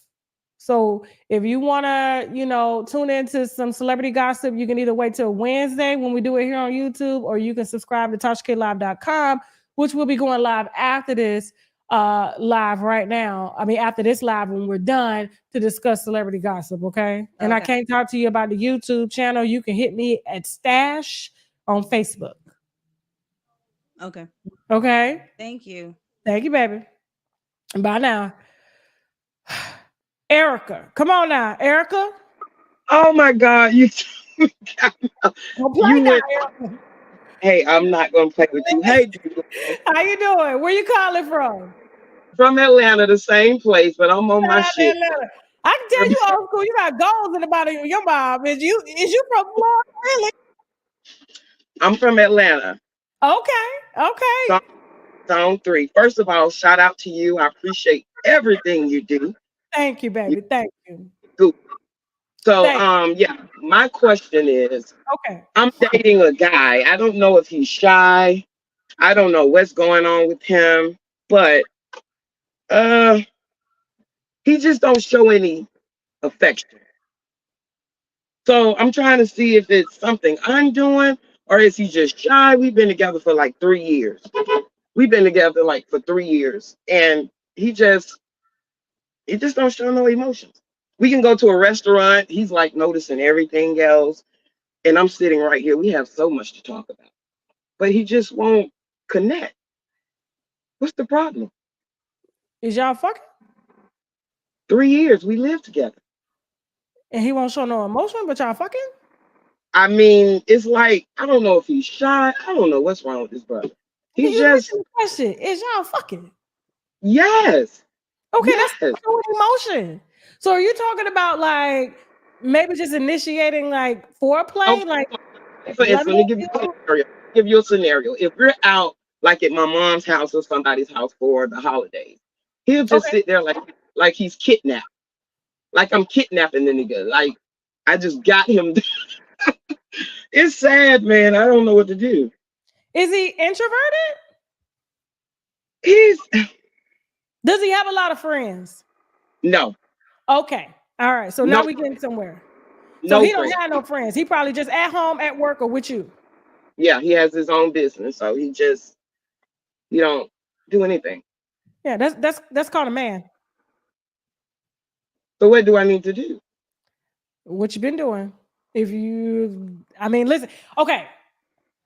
[SPEAKER 1] So if you want to, tune into some celebrity gossip, you can either wait till Wednesday when we do it here on YouTube, or you can subscribe to TashaKLive.com, which will be going live after this live right now. I mean, after this live when we're done to discuss celebrity gossip, okay? And I can't talk to you about the YouTube channel. You can hit me at Stash on Facebook.
[SPEAKER 7] Okay.
[SPEAKER 1] Okay?
[SPEAKER 7] Thank you.
[SPEAKER 1] Thank you, baby. Bye now. Erica, come on now, Erica.
[SPEAKER 8] Oh my God, you
[SPEAKER 1] Don't play
[SPEAKER 8] you
[SPEAKER 1] now,
[SPEAKER 8] went.
[SPEAKER 1] Erica.
[SPEAKER 8] Hey, I'm not gonna play with you. Hey,
[SPEAKER 1] How you doing? Where you calling from?
[SPEAKER 8] from Atlanta, the same place, but I'm on my shit.
[SPEAKER 1] I can tell you old school. You got goals in the bottom of your mom. Is you from Florida? Really?
[SPEAKER 8] I'm from Atlanta.
[SPEAKER 1] Okay.
[SPEAKER 8] Zone 3. First of all, shout out to you. I appreciate everything you do.
[SPEAKER 1] Thank you, baby. Thank you.
[SPEAKER 8] So, yeah, my question is, I'm dating a guy. I don't know if he's shy. I don't know what's going on with him, but he just don't show any affection. So I'm trying to see if it's something I'm doing, or is he just shy? We've been together for like 3 years. We've been together like for 3 years, and he just don't show no emotions. We can go to a restaurant. He's like noticing everything else. And I'm sitting right here. We have so much to talk about. But he just won't connect. What's the problem?
[SPEAKER 1] Is y'all fucking?
[SPEAKER 8] 3 years we lived together.
[SPEAKER 1] And he won't show no emotion, but y'all fucking?
[SPEAKER 8] I mean, it's like, I don't know if he's shy. I don't know what's wrong with this brother. He just.
[SPEAKER 1] The question. Is y'all fucking?
[SPEAKER 8] Yes.
[SPEAKER 1] Okay, yes. That's showing emotion. So are you talking about like maybe just initiating like foreplay?
[SPEAKER 8] Okay.
[SPEAKER 1] Like,
[SPEAKER 8] let me give you a scenario. If we're out like at my mom's house or somebody's house for the holidays, he'll just sit there like he's kidnapped. Like I'm kidnapping the nigga. Like I just got him. It's sad, man. I don't know what to do.
[SPEAKER 1] Is he introverted? Does he have a lot of friends?
[SPEAKER 8] No.
[SPEAKER 1] Okay. All right. So now we're getting somewhere. So he don't have no friends. He probably just at home, at work, or with you.
[SPEAKER 8] Yeah, he has his own business, so he don't do anything.
[SPEAKER 1] Yeah, that's called a man.
[SPEAKER 8] So what do I need to do?
[SPEAKER 1] What you been doing? Listen. Okay.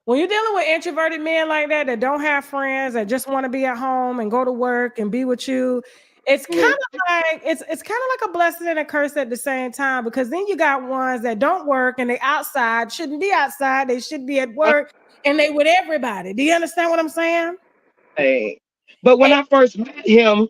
[SPEAKER 1] When you're dealing with introverted men like that don't have friends, that just want to be at home and go to work and be with you, it's kind of like it's kind of like a blessing and a curse at the same time, because then you got ones that don't work and they outside, shouldn't be outside, they should be at work, and they with everybody. Do you understand what I'm saying?
[SPEAKER 8] Hey, but when I first met him,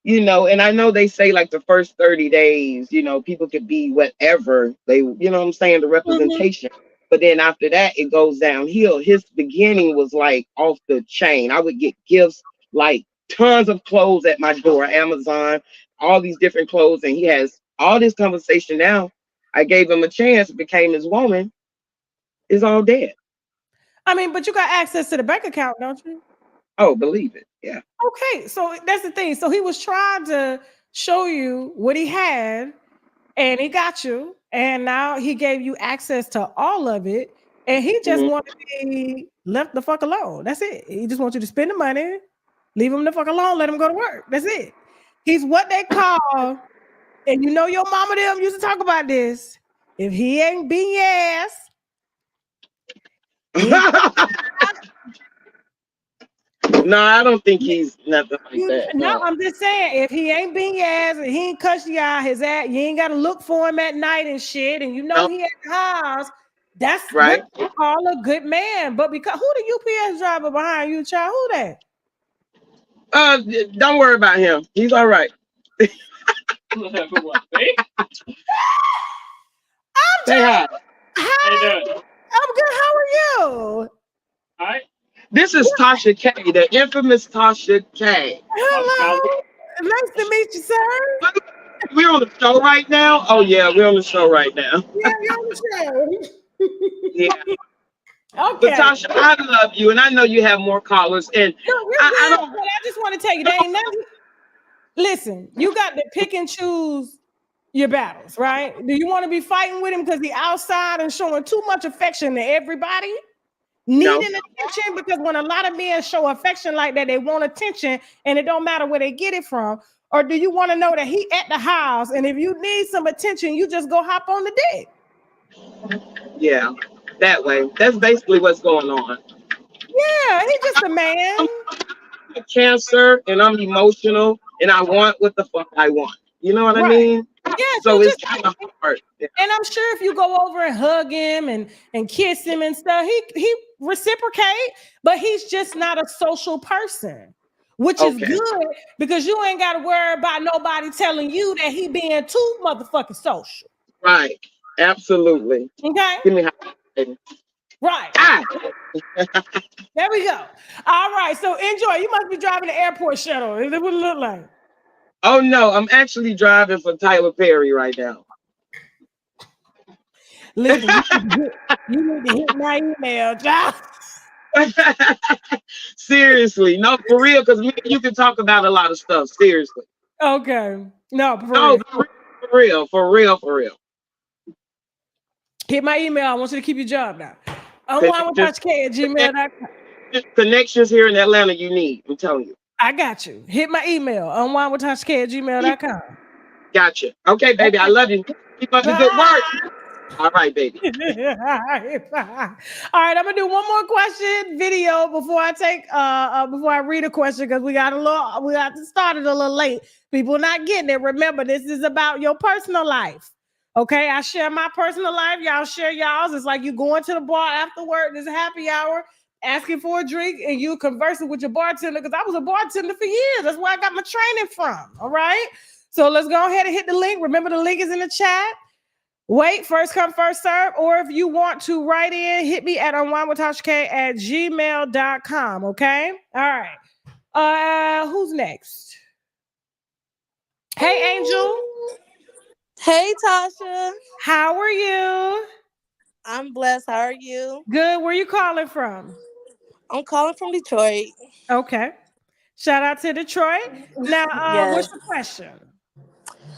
[SPEAKER 8] and I know they say like the first 30 days, people could be whatever they, what I'm saying, the representation. Mm-hmm. But then after that, it goes downhill. His beginning was like off the chain. I would get gifts, like tons of clothes at my door, Amazon, all these different clothes. And he has all this conversation now. I gave him a chance, became his woman. It's all dead.
[SPEAKER 1] I mean, but you got access to the bank account, don't you?
[SPEAKER 8] Oh, believe it. Yeah.
[SPEAKER 1] Okay. So that's the thing. So he was trying to show you what he had, and he got you. And now he gave you access to all of it. And he just wanted to be left the fuck alone. That's it. He just wants you to spend the money, leave him the fuck alone, let him go to work. That's it. He's what they call, and your mama them used to talk about this. If he ain't being your ass,
[SPEAKER 8] no, I don't think he's nothing like that.
[SPEAKER 1] No, I'm just saying, if he ain't being your ass and he ain't cuss you out his ass, you ain't got to look for him at night and shit, and he at the house, that's right. What you call a good man. But because who the UPS driver behind you, child? Who
[SPEAKER 8] that? Don't worry about him. He's all right.
[SPEAKER 1] Say
[SPEAKER 8] hi.
[SPEAKER 1] Hi. I'm good. How are you?
[SPEAKER 8] Hi. This is Tasha K, the infamous Tasha K.
[SPEAKER 1] Hello. Nice to meet you, sir.
[SPEAKER 8] We're on the show right now? Oh, yeah, we're on the show right now.
[SPEAKER 1] Yeah, you're on the show.
[SPEAKER 8] Yeah.
[SPEAKER 1] Okay.
[SPEAKER 8] But Tasha, I love you, and I know you have more callers. And
[SPEAKER 1] I just want to tell you, there ain't nothing. Listen, you got to pick and choose, your battles, right? Do you want to be fighting with him because he outside and showing too much affection to everybody?
[SPEAKER 8] No.
[SPEAKER 1] Needing attention, because when a lot of men show affection like that, they want attention and it don't matter where they get it from. Or do you want to know that he at the house and if you need some attention, you just go hop on the dick?
[SPEAKER 8] Yeah, that way. That's basically what's going on.
[SPEAKER 1] Yeah, he's just a man.
[SPEAKER 8] I'm a Cancer and I'm emotional and I want what the fuck I want. You know what I
[SPEAKER 1] Right.
[SPEAKER 8] mean?
[SPEAKER 1] Yeah,
[SPEAKER 8] So
[SPEAKER 1] so
[SPEAKER 8] it's
[SPEAKER 1] just,
[SPEAKER 8] kind of hard. Yeah.
[SPEAKER 1] and I'm sure if you go over and hug him and kiss him and stuff, he reciprocate, but he's just not a social person, which is
[SPEAKER 8] Okay.
[SPEAKER 1] good because you ain't got to worry about nobody telling you that he being too motherfucking social.
[SPEAKER 8] Right. Absolutely.
[SPEAKER 1] Okay.
[SPEAKER 8] Give me high.
[SPEAKER 1] Right.
[SPEAKER 8] Ah!
[SPEAKER 1] There we go. All right. So enjoy. You must be driving the airport shuttle. Is it what it look like?
[SPEAKER 8] Oh no, I'm actually driving for Tyler Perry right now.
[SPEAKER 1] Listen, you need to hit my email, John.
[SPEAKER 8] Seriously, no, for real, because you can talk about a lot of stuff. Seriously.
[SPEAKER 1] Okay. No, for
[SPEAKER 8] No,
[SPEAKER 1] real.
[SPEAKER 8] for real.
[SPEAKER 1] Hit my email. I want you to keep your job now. unwinewithtashak@gmail.com.
[SPEAKER 8] Connections here in Atlanta you need. I'm telling you.
[SPEAKER 1] I got you. Hit my email. unwinewithtashak@gmail.com.
[SPEAKER 8] Gotcha. Okay, baby. I love you. Keep up the good work. All right, baby.
[SPEAKER 1] All right, I'm gonna do one more question video before I take before I read a question because we got to start it a little late. People not getting it. Remember, this is about your personal life. Okay, I share my personal life. Y'all share y'all's. It's like you going to the bar after work. There's a happy hour, asking for a drink, and you conversing with your bartender because I was a bartender for years. That's where I got my training from. All right, so let's go ahead and hit the link. Remember, the link is in the chat. Wait, first come, first serve. Or if you want to write in, hit me at unwinewithtashak@gmail.com. Okay. All right. Who's next? Hey, Angel.
[SPEAKER 9] Hey, Tasha.
[SPEAKER 1] How are you?
[SPEAKER 9] I'm blessed. How are you?
[SPEAKER 1] Good. Where you calling from?
[SPEAKER 9] I'm calling from Detroit.
[SPEAKER 1] Okay. Shout out to Detroit. Now,
[SPEAKER 9] Yes.
[SPEAKER 1] what's your question?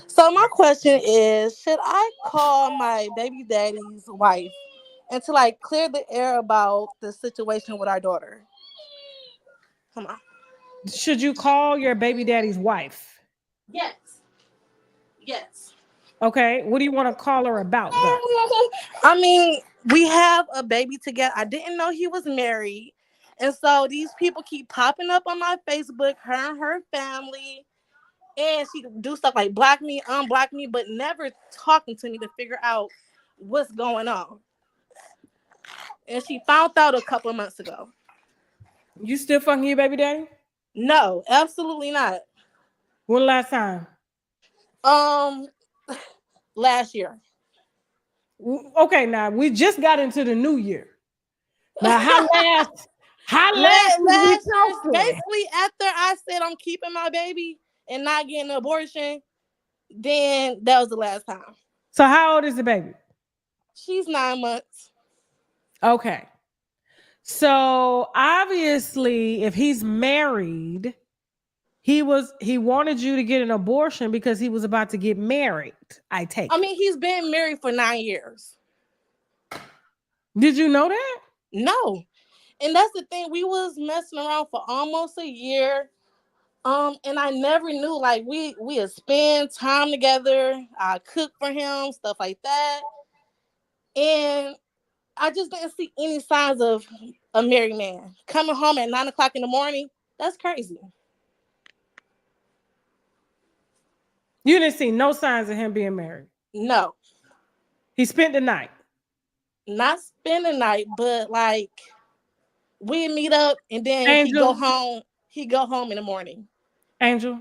[SPEAKER 9] So my question is, should I call my baby daddy's wife and to like clear the air about the situation with our daughter? Come on.
[SPEAKER 1] Should you call your baby daddy's wife?
[SPEAKER 9] Yes.
[SPEAKER 1] Okay. What do you want to call her about, though?
[SPEAKER 9] I mean, we have a baby together. I didn't know he was married. And so these people keep popping up on my Facebook, her and her family. And she do stuff like block me, unblock me, but never talking to me to figure out what's going on. And she found out a couple of months ago.
[SPEAKER 1] You still fucking your baby daddy?
[SPEAKER 9] No, absolutely not.
[SPEAKER 1] When last time?
[SPEAKER 9] Last year.
[SPEAKER 1] Okay, now we just got into the new year. Now, how last
[SPEAKER 9] Last year,
[SPEAKER 1] talking?
[SPEAKER 9] basically after I said I'm keeping my baby and not getting an abortion, then that was the last time.
[SPEAKER 1] So how old is the baby?
[SPEAKER 9] She's 9 months.
[SPEAKER 1] Okay. So obviously, if he's married, he wanted you to get an abortion because he was about to get married. I mean,
[SPEAKER 9] he's been married for 9 years.
[SPEAKER 1] Did you know that?
[SPEAKER 9] No. And that's the thing. We was messing around for almost a year. And I never knew, like, we would spend time together. I cook for him, stuff like that. And I just didn't see any signs of a married man. Coming home at 9 o'clock in the morning, that's crazy.
[SPEAKER 1] You didn't see no signs of him being married?
[SPEAKER 9] No.
[SPEAKER 1] He spent the night?
[SPEAKER 9] Not spend the night, but, like, we'd meet up, and then
[SPEAKER 1] Angel.
[SPEAKER 9] He'd go home in the morning.
[SPEAKER 1] Angel?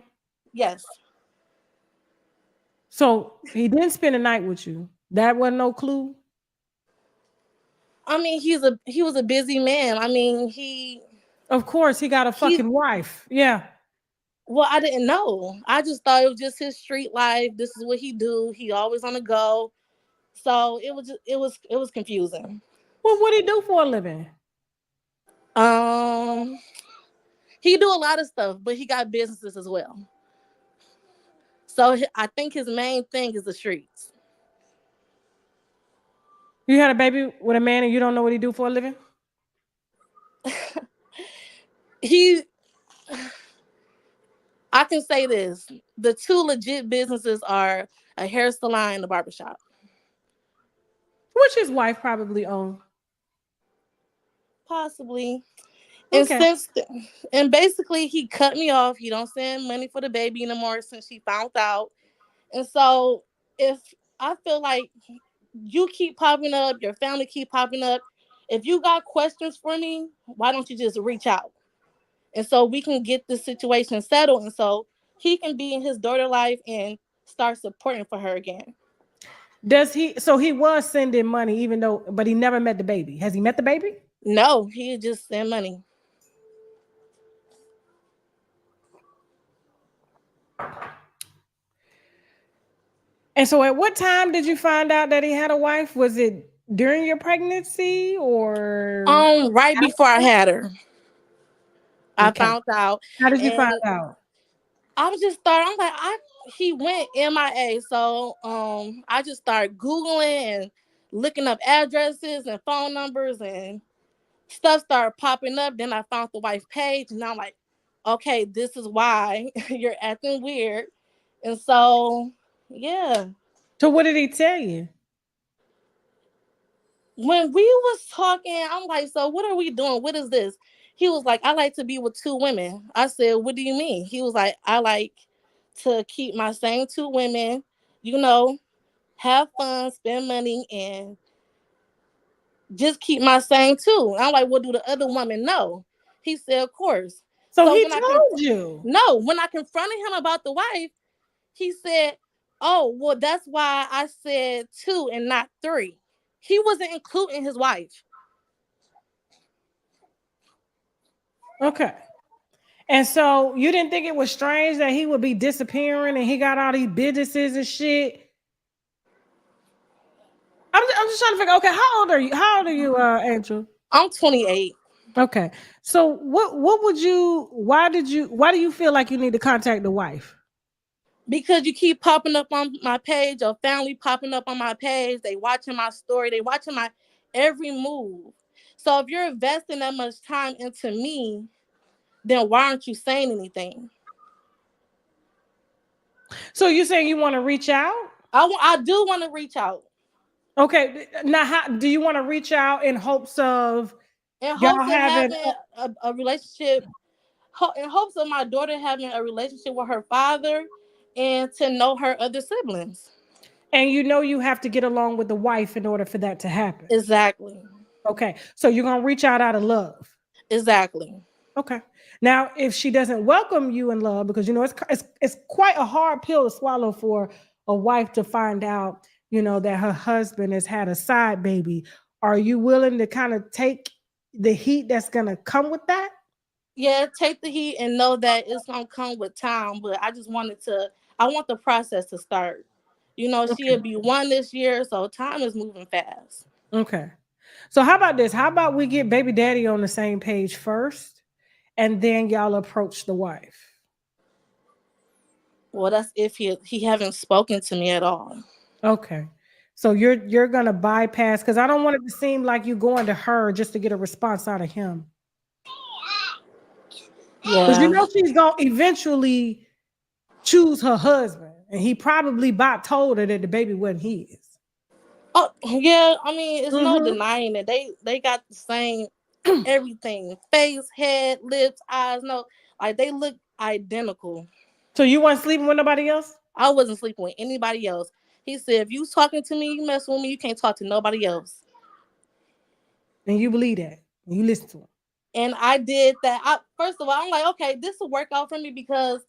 [SPEAKER 9] Yes.
[SPEAKER 1] So he didn't spend the night with you. That wasn't no clue?
[SPEAKER 9] I mean, he was a busy man. I mean,
[SPEAKER 1] of course, he got a fucking wife. Yeah.
[SPEAKER 9] Well, I didn't know. I just thought it was just his street life. This is what he do. He always on the go. So it was confusing.
[SPEAKER 1] Well, what do he do for a living?
[SPEAKER 9] He do a lot of stuff, but he got businesses as well. So I think his main thing is the streets.
[SPEAKER 1] You had a baby with a man and you don't know what he do for a living?
[SPEAKER 9] He, I can say this: the two legit businesses are a hair salon and a barbershop.
[SPEAKER 1] Which his wife probably owned.
[SPEAKER 9] Possibly. And
[SPEAKER 1] Okay.
[SPEAKER 9] and basically he cut me off. He don't send money for the baby anymore since he found out. And so if I feel like you keep popping up, your family keep popping up, if you got questions for me, why don't you just reach out? And so we can get the situation settled, and so he can be in his daughter life and start supporting for her again.
[SPEAKER 1] Does he? So he was sending money, even though, but he never met the baby. Has he met the baby?
[SPEAKER 9] No, he just send money.
[SPEAKER 1] And so, at what time did you find out that he had a wife? Was it during your pregnancy or
[SPEAKER 9] Right before I had her, I
[SPEAKER 1] okay?
[SPEAKER 9] found out,
[SPEAKER 1] How did you find
[SPEAKER 9] and
[SPEAKER 1] out?
[SPEAKER 9] I was just starting. I'm like, he went MIA, so I just started Googling and looking up addresses and phone numbers, and stuff started popping up. Then I found the wife page, and I'm like, okay, this is why you're acting weird. And so, yeah.
[SPEAKER 1] So what did he tell you?
[SPEAKER 9] When we was talking, I'm like, so what are we doing? What is this? He was like, I like to be with two women. I said, what do you mean? He was like, I like to keep my same two women, you know, have fun, spend money, and just keep my same two. I'm like, well, do the other woman know? He said, of course.
[SPEAKER 1] So
[SPEAKER 9] So
[SPEAKER 1] he told you.
[SPEAKER 9] No, when I confronted him about the wife, he said, oh, well, that's why I said two and not three. He wasn't including his wife.
[SPEAKER 1] Okay. And so you didn't think it was strange that he would be disappearing and he got all these businesses and shit? I'm just trying to figure. Okay, how old are you? How old are you, Angel?
[SPEAKER 9] I'm 28.
[SPEAKER 1] Okay. So what would you? Why do you feel like you need to contact the wife?
[SPEAKER 9] Because you keep popping up on my page, or family popping up on my page. They watching my story. They watching my every move. So if you're investing that much time into me, then why aren't you saying anything?
[SPEAKER 1] So you saying you want to reach out?
[SPEAKER 9] I do want to reach out.
[SPEAKER 1] Okay. Now, how do you want to reach out in hopes of y'all having
[SPEAKER 9] a relationship? In hopes of my daughter having a relationship with her father, and to know her other siblings.
[SPEAKER 1] And you have to get along with the wife in order for that to happen.
[SPEAKER 9] Exactly.
[SPEAKER 1] Okay. So you're gonna reach out of love.
[SPEAKER 9] Exactly.
[SPEAKER 1] Okay. Now, if she doesn't welcome you in love, because it's quite a hard pill to swallow for a wife to find out, that her husband has had a side baby. Are you willing to kind of take the heat that's gonna come with that?
[SPEAKER 9] Yeah, take the heat and know that it's gonna come with time. But I want the process to start. She'll be 1 this year, so time is moving fast.
[SPEAKER 1] Okay. So how about this? How about we get baby daddy on the same page first, and then y'all approach the wife?
[SPEAKER 9] Well, that's if he haven't spoken to me at all.
[SPEAKER 1] Okay. So you're gonna bypass, because I don't want it to seem like you going to her just to get a response out of him. Because
[SPEAKER 9] Yeah.
[SPEAKER 1] she's gonna eventually choose her husband, and he probably told her that the baby wasn't his.
[SPEAKER 9] Oh yeah, I mean it's no denying it. They got the same everything: face, head, lips, eyes. No, like they look identical.
[SPEAKER 1] So you weren't sleeping with nobody else?
[SPEAKER 9] I wasn't sleeping with anybody else. He said, if you talking to me, you mess with me, you can't talk to nobody else.
[SPEAKER 1] And you believe that? You listen to him?
[SPEAKER 9] And I did that. First of all, I'm like, okay, this will work out for me, because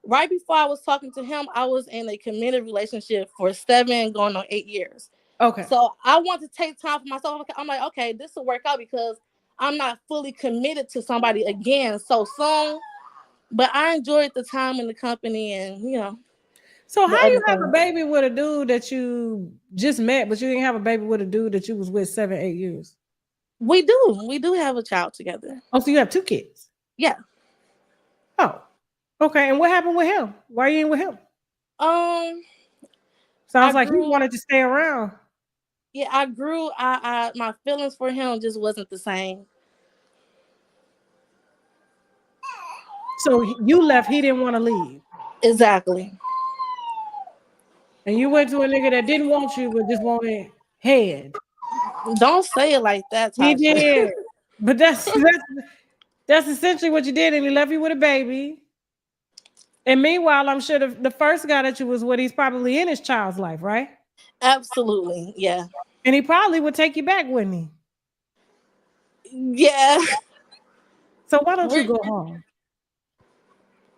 [SPEAKER 9] right before I was talking to him, I was in a committed relationship for 7 going on 8 years.
[SPEAKER 1] Okay.
[SPEAKER 9] So I want to take time for myself. I'm like, okay, this will work out, because I'm not fully committed to somebody again so soon. But I enjoyed the time in the company, and
[SPEAKER 1] So how you have a baby with a dude that you just met, but you didn't have a baby with a dude that you was with 7, 8 years?
[SPEAKER 9] We do have a child together.
[SPEAKER 1] Oh, so you have 2 kids?
[SPEAKER 9] Yeah.
[SPEAKER 1] Oh, okay. And what happened with him? Why you ain't with him? Sounds
[SPEAKER 9] I
[SPEAKER 1] like he
[SPEAKER 9] grew.
[SPEAKER 1] wanted to stay around.
[SPEAKER 9] Yeah, I grew. My feelings for him just wasn't the same.
[SPEAKER 1] So you left. He didn't want to leave,
[SPEAKER 9] Exactly.
[SPEAKER 1] and you went to a nigga that didn't want you, but just wanted head.
[SPEAKER 9] Don't say it like that,
[SPEAKER 1] He
[SPEAKER 9] Tasha.
[SPEAKER 1] did, but that's essentially what you did, and he left you with a baby. And meanwhile, I'm sure the first guy that you was with, he's probably in his child's life, right?
[SPEAKER 9] Absolutely. Yeah.
[SPEAKER 1] And he probably would take you back, wouldn't he?
[SPEAKER 9] Yeah.
[SPEAKER 1] So why don't you
[SPEAKER 9] We're,
[SPEAKER 1] go home?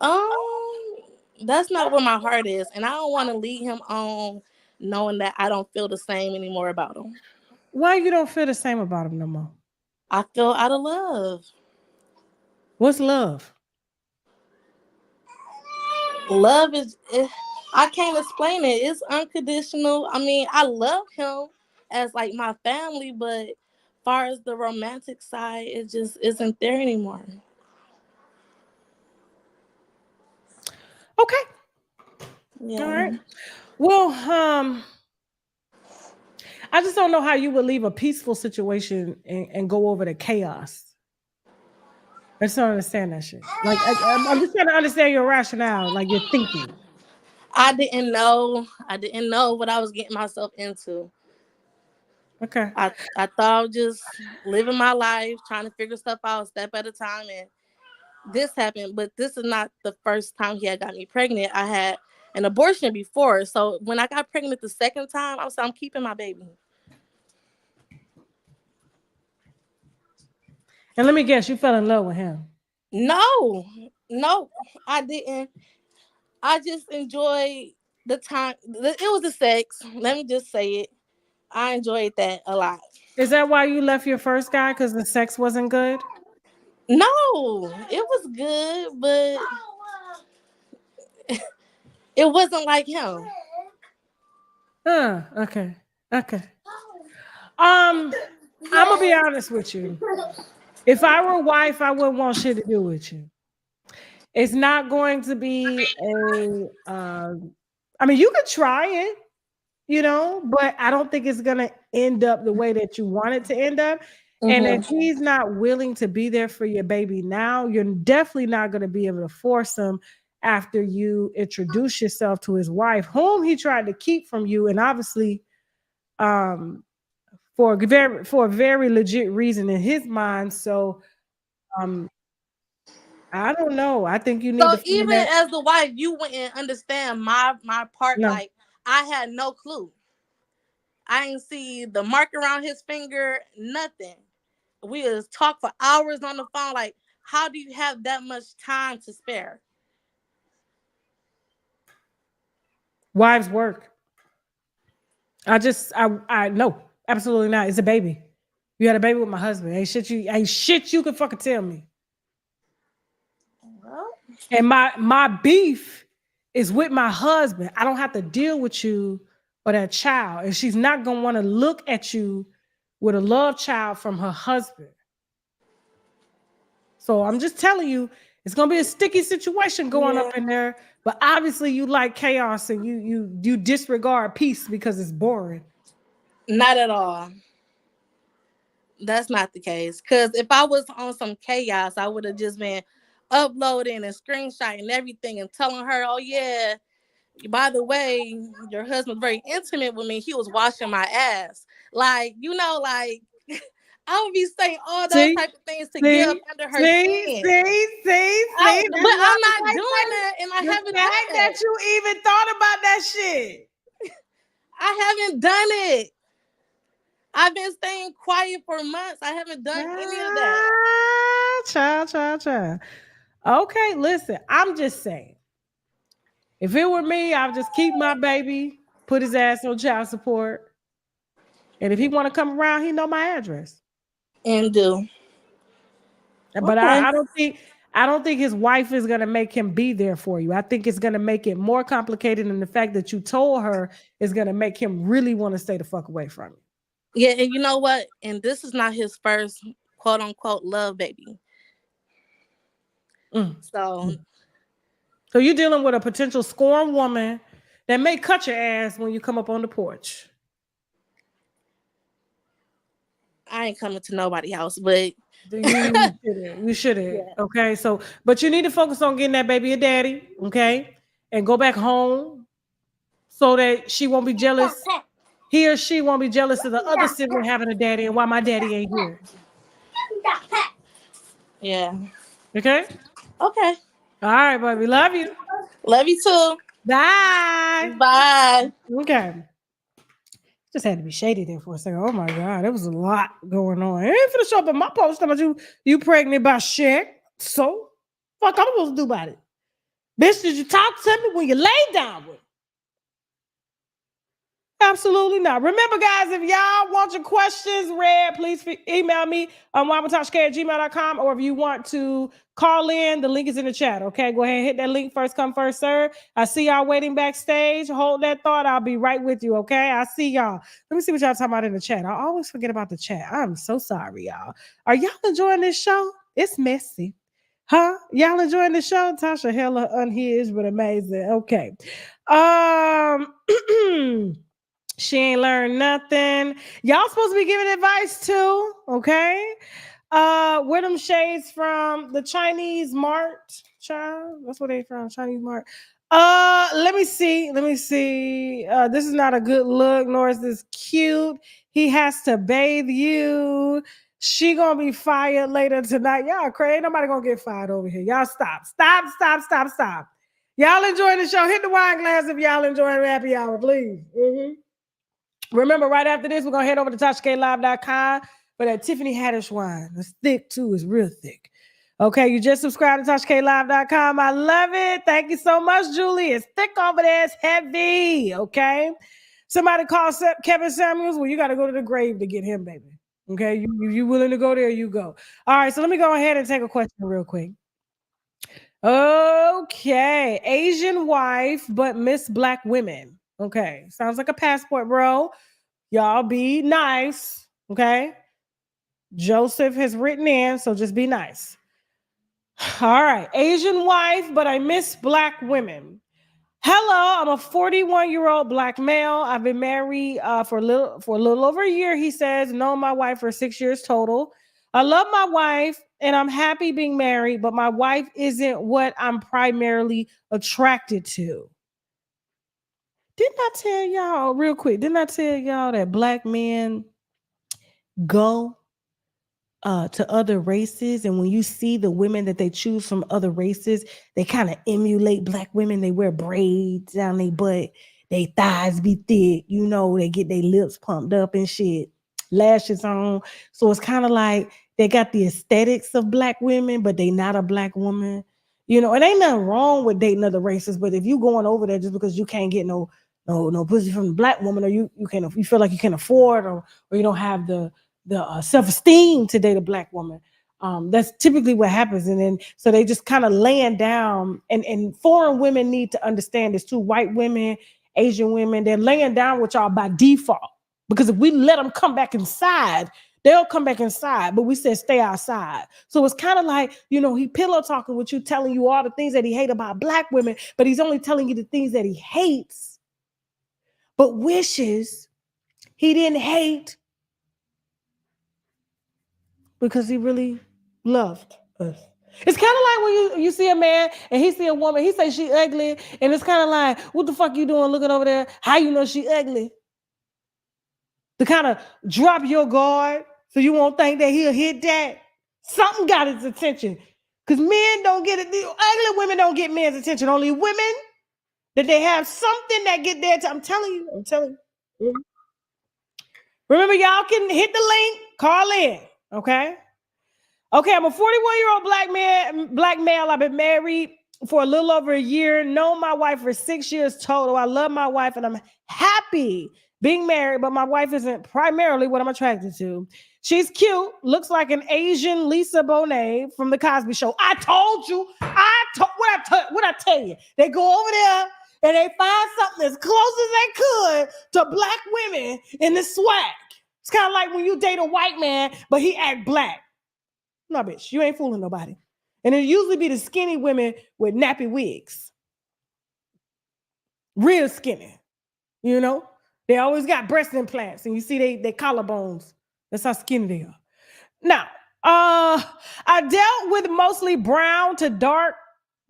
[SPEAKER 9] um, that's not where my heart is, and I don't want to lead him on knowing that I don't feel the same anymore about him.
[SPEAKER 1] Why you don't feel the same about him no more?
[SPEAKER 9] I feel out of love.
[SPEAKER 1] What's love?
[SPEAKER 9] Love I can't explain it. It's unconditional. I mean, I love him as like my family, but far as the romantic side, it just isn't there anymore.
[SPEAKER 1] Okay. All
[SPEAKER 9] Yeah.
[SPEAKER 1] right. Well, I just don't know how you would leave a peaceful situation and go over to chaos. I just don't understand that shit. Like, I'm just trying to understand your rationale, like your thinking.
[SPEAKER 9] I didn't know. I didn't know what I was getting myself into.
[SPEAKER 1] Okay.
[SPEAKER 9] I thought I was just living my life, trying to figure stuff out step at a time, and this happened. But this is not the first time he had got me pregnant. I had an abortion before, so when I got pregnant the second time, I was like, I'm keeping my baby.
[SPEAKER 1] And let me guess, you fell in love with him.
[SPEAKER 9] No, I didn't. I just enjoyed the time. It was the sex. Let me just say it. I enjoyed that a lot.
[SPEAKER 1] Is that why you left your first guy? Because the sex wasn't good?
[SPEAKER 9] No, it was good, but it wasn't like him.
[SPEAKER 1] Okay. Okay. I'm gonna be honest with you. If I were a wife, I wouldn't want shit to do with you. It's not going to be a. I mean, you could try it, but I don't think it's gonna end up the way that you want it to end up. And if
[SPEAKER 9] Mm-hmm.
[SPEAKER 1] he's not willing to be there for your baby now, you're definitely not going to be able to force him after you introduce yourself to his wife, whom he tried to keep from you, and obviously, um, for a very legit reason in his mind. So, um, I don't know. I think you need
[SPEAKER 9] So
[SPEAKER 1] to find
[SPEAKER 9] even
[SPEAKER 1] that.
[SPEAKER 9] as the wife, you wouldn't understand my part.
[SPEAKER 1] No,
[SPEAKER 9] Like I had no clue. I didn't see the mark around his finger. Nothing. We was talk for hours on the phone. Like, how do you have that much time to spare?
[SPEAKER 1] wives work. I no, absolutely not. It's a baby. You had a baby with my husband. Ain't shit you can fucking tell me.
[SPEAKER 9] Well,
[SPEAKER 1] And my beef is with my husband. I don't have to deal with you or that child. And she's not gonna want to look at you with a love child from her husband. So I'm just telling you, it's gonna be a sticky situation going
[SPEAKER 9] yeah,
[SPEAKER 1] up in there. But obviously you like chaos and you disregard peace because it's boring.
[SPEAKER 9] not at all. That's not the case. Because if I was on some chaos, I would have just been uploading and screenshotting everything and telling her, "Oh yeah, by the way, your husband's very intimate with me. He was washing my ass." Like, like I would be saying all those
[SPEAKER 1] See,
[SPEAKER 9] type of things to get up
[SPEAKER 1] see,
[SPEAKER 9] under her
[SPEAKER 1] see,
[SPEAKER 9] skin.
[SPEAKER 1] see, see, see.
[SPEAKER 9] But
[SPEAKER 1] That's why
[SPEAKER 9] I'm
[SPEAKER 1] the
[SPEAKER 9] not
[SPEAKER 1] fact
[SPEAKER 9] doing
[SPEAKER 1] that
[SPEAKER 9] that, and I
[SPEAKER 1] the
[SPEAKER 9] haven't done
[SPEAKER 1] fact that
[SPEAKER 9] that.
[SPEAKER 1] you even thought about that shit.
[SPEAKER 9] I haven't done it. I've been staying quiet for months. I haven't done any of that.
[SPEAKER 1] Child. Okay, listen, I'm just saying. If it were me, I would just keep my baby, put his ass on child support, and if he want to come around, he know my address.
[SPEAKER 9] And do.
[SPEAKER 1] But
[SPEAKER 9] Okay.
[SPEAKER 1] I don't think his wife is gonna make him be there for you. I think it's gonna make it more complicated, and the fact that you told her is gonna make him really want to stay the fuck away from you.
[SPEAKER 9] Yeah, and you know what? And this is not his first quote unquote love baby.
[SPEAKER 1] Mm.
[SPEAKER 9] So
[SPEAKER 1] So you're dealing with a potential scorned woman that may cut your ass when you come up on the porch.
[SPEAKER 9] I ain't coming to nobody's house, but
[SPEAKER 1] You shouldn't. You shouldn't.
[SPEAKER 9] yeah.
[SPEAKER 1] Okay. So, but you need to focus on getting that baby a daddy. Okay. And go back home so that she won't be jealous. He or she won't be jealous of the other sibling having a daddy and why my daddy ain't here.
[SPEAKER 9] Yeah.
[SPEAKER 1] Okay.
[SPEAKER 9] Okay.
[SPEAKER 1] All right, baby. Love you.
[SPEAKER 9] Love you too.
[SPEAKER 1] Bye.
[SPEAKER 9] Bye.
[SPEAKER 1] Okay. Just had to be shady there for a second. Oh my God, there was a lot going on. I ain't finna show up in my post about you pregnant by Shaq. So, fuck I'm supposed to do about it? Bitch, did you talk to me when you laid down with me? Absolutely not. Remember, guys, if y'all want your questions read, please email me on UNWINEWITHTASHAK@gmail.com, or if you want to call in, the link is in the chat. Okay, go ahead and hit that link. First come, first serve. I see y'all waiting backstage. Hold that thought. I'll be right with you. Okay, I see y'all. Let me see what y'all talking about in the chat. I always forget about the chat. I'm so sorry, y'all. Are y'all enjoying this show? It's messy. Huh? Y'all enjoying the show? Tasha hella unhinged, but amazing. Okay. She ain't learned nothing. Y'all supposed to be giving advice too, okay? Where them shades from? The Chinese Mart, child. That's where they from, Chinese Mart. Let me see. This is not a good look, nor is this cute. He has to bathe you. She gonna be fired later tonight. Y'all crazy. Ain't nobody gonna get fired over here. Y'all stop. Y'all enjoying the show? Hit the wine glass if y'all enjoying happy hour, please. Remember, right after this, we're going to head over to TashaKLive.com for that Tiffany Haddish wine. It's thick, too. It's real thick. Okay, you just subscribed to TashaKLive.com. I love it. Thank you so much, Julie. It's thick over there. It's heavy, okay? Somebody call Kevin Samuels. Well, you got to go to the grave to get him, baby. Okay, you willing to go there, you go. All right, so let me go ahead and take a question real quick. Okay, Asian wife, but miss black women. Okay, sounds like a passport, bro. Y'all be nice, okay? Joseph has written in, so just be nice. All right, Asian wife, but I miss black women. Hello, I'm a 41-year-old black male. I've been married for a little over a year, he says. Known my wife for 6 years total. I love my wife, and I'm happy being married, but my wife isn't what I'm primarily attracted to. Didn't I tell y'all real quick? Didn't I tell y'all that black men go to other races, and when you see the women that they choose from other races, they kind of emulate black women. They wear braids down their butt, they thighs be thick, you know, they get their lips pumped up and shit, lashes on. So it's kind of like they got the aesthetics of black women, but they not a black woman. You know, it ain't nothing wrong with dating other races, but if you going over there just because you can't get no pussy from the black woman, or you feel like you can afford, or you don't have the self-esteem to date a black woman. That's typically what happens. And then, so they just kind of laying down, and foreign women need to understand this too. White women, Asian women, they're laying down with y'all by default, because if we let them come back inside, they'll come back inside, but we said stay outside. So it's kind of like, you know, he pillow talking with you, telling you all the things that he hates about black women, but he's only telling you the things that he hates, but wishes he didn't hate, because he really loved us. It's kind of like when you see a man and he see a woman, he say she ugly, and it's kind of like, what the fuck you doing looking over there? How you know she ugly? To kind of drop your guard so you won't think that he'll hit that. Something got his attention. Because men don't get it. Ugly women don't get men's attention. Only women, that they have something that get there. I'm telling you. Remember, y'all can hit the link, call in, okay? Okay, I'm a 41-year-old black male. I've been married for a little over a year. Known my wife for 6 years total. I love my wife, and I'm happy being married, but my wife isn't primarily what I'm attracted to. She's cute, looks like an Asian Lisa Bonet from The Cosby Show. I told you. What I tell you? They go over there and they find something as close as they could to black women in the swag. It's kind of like when you date a white man, but he act black. No, bitch, you ain't fooling nobody. And it usually be the skinny women with nappy wigs. real skinny. You know, they always got breast implants, and you see they collarbones. That's how skinny they are. Now, I dealt with mostly brown to dark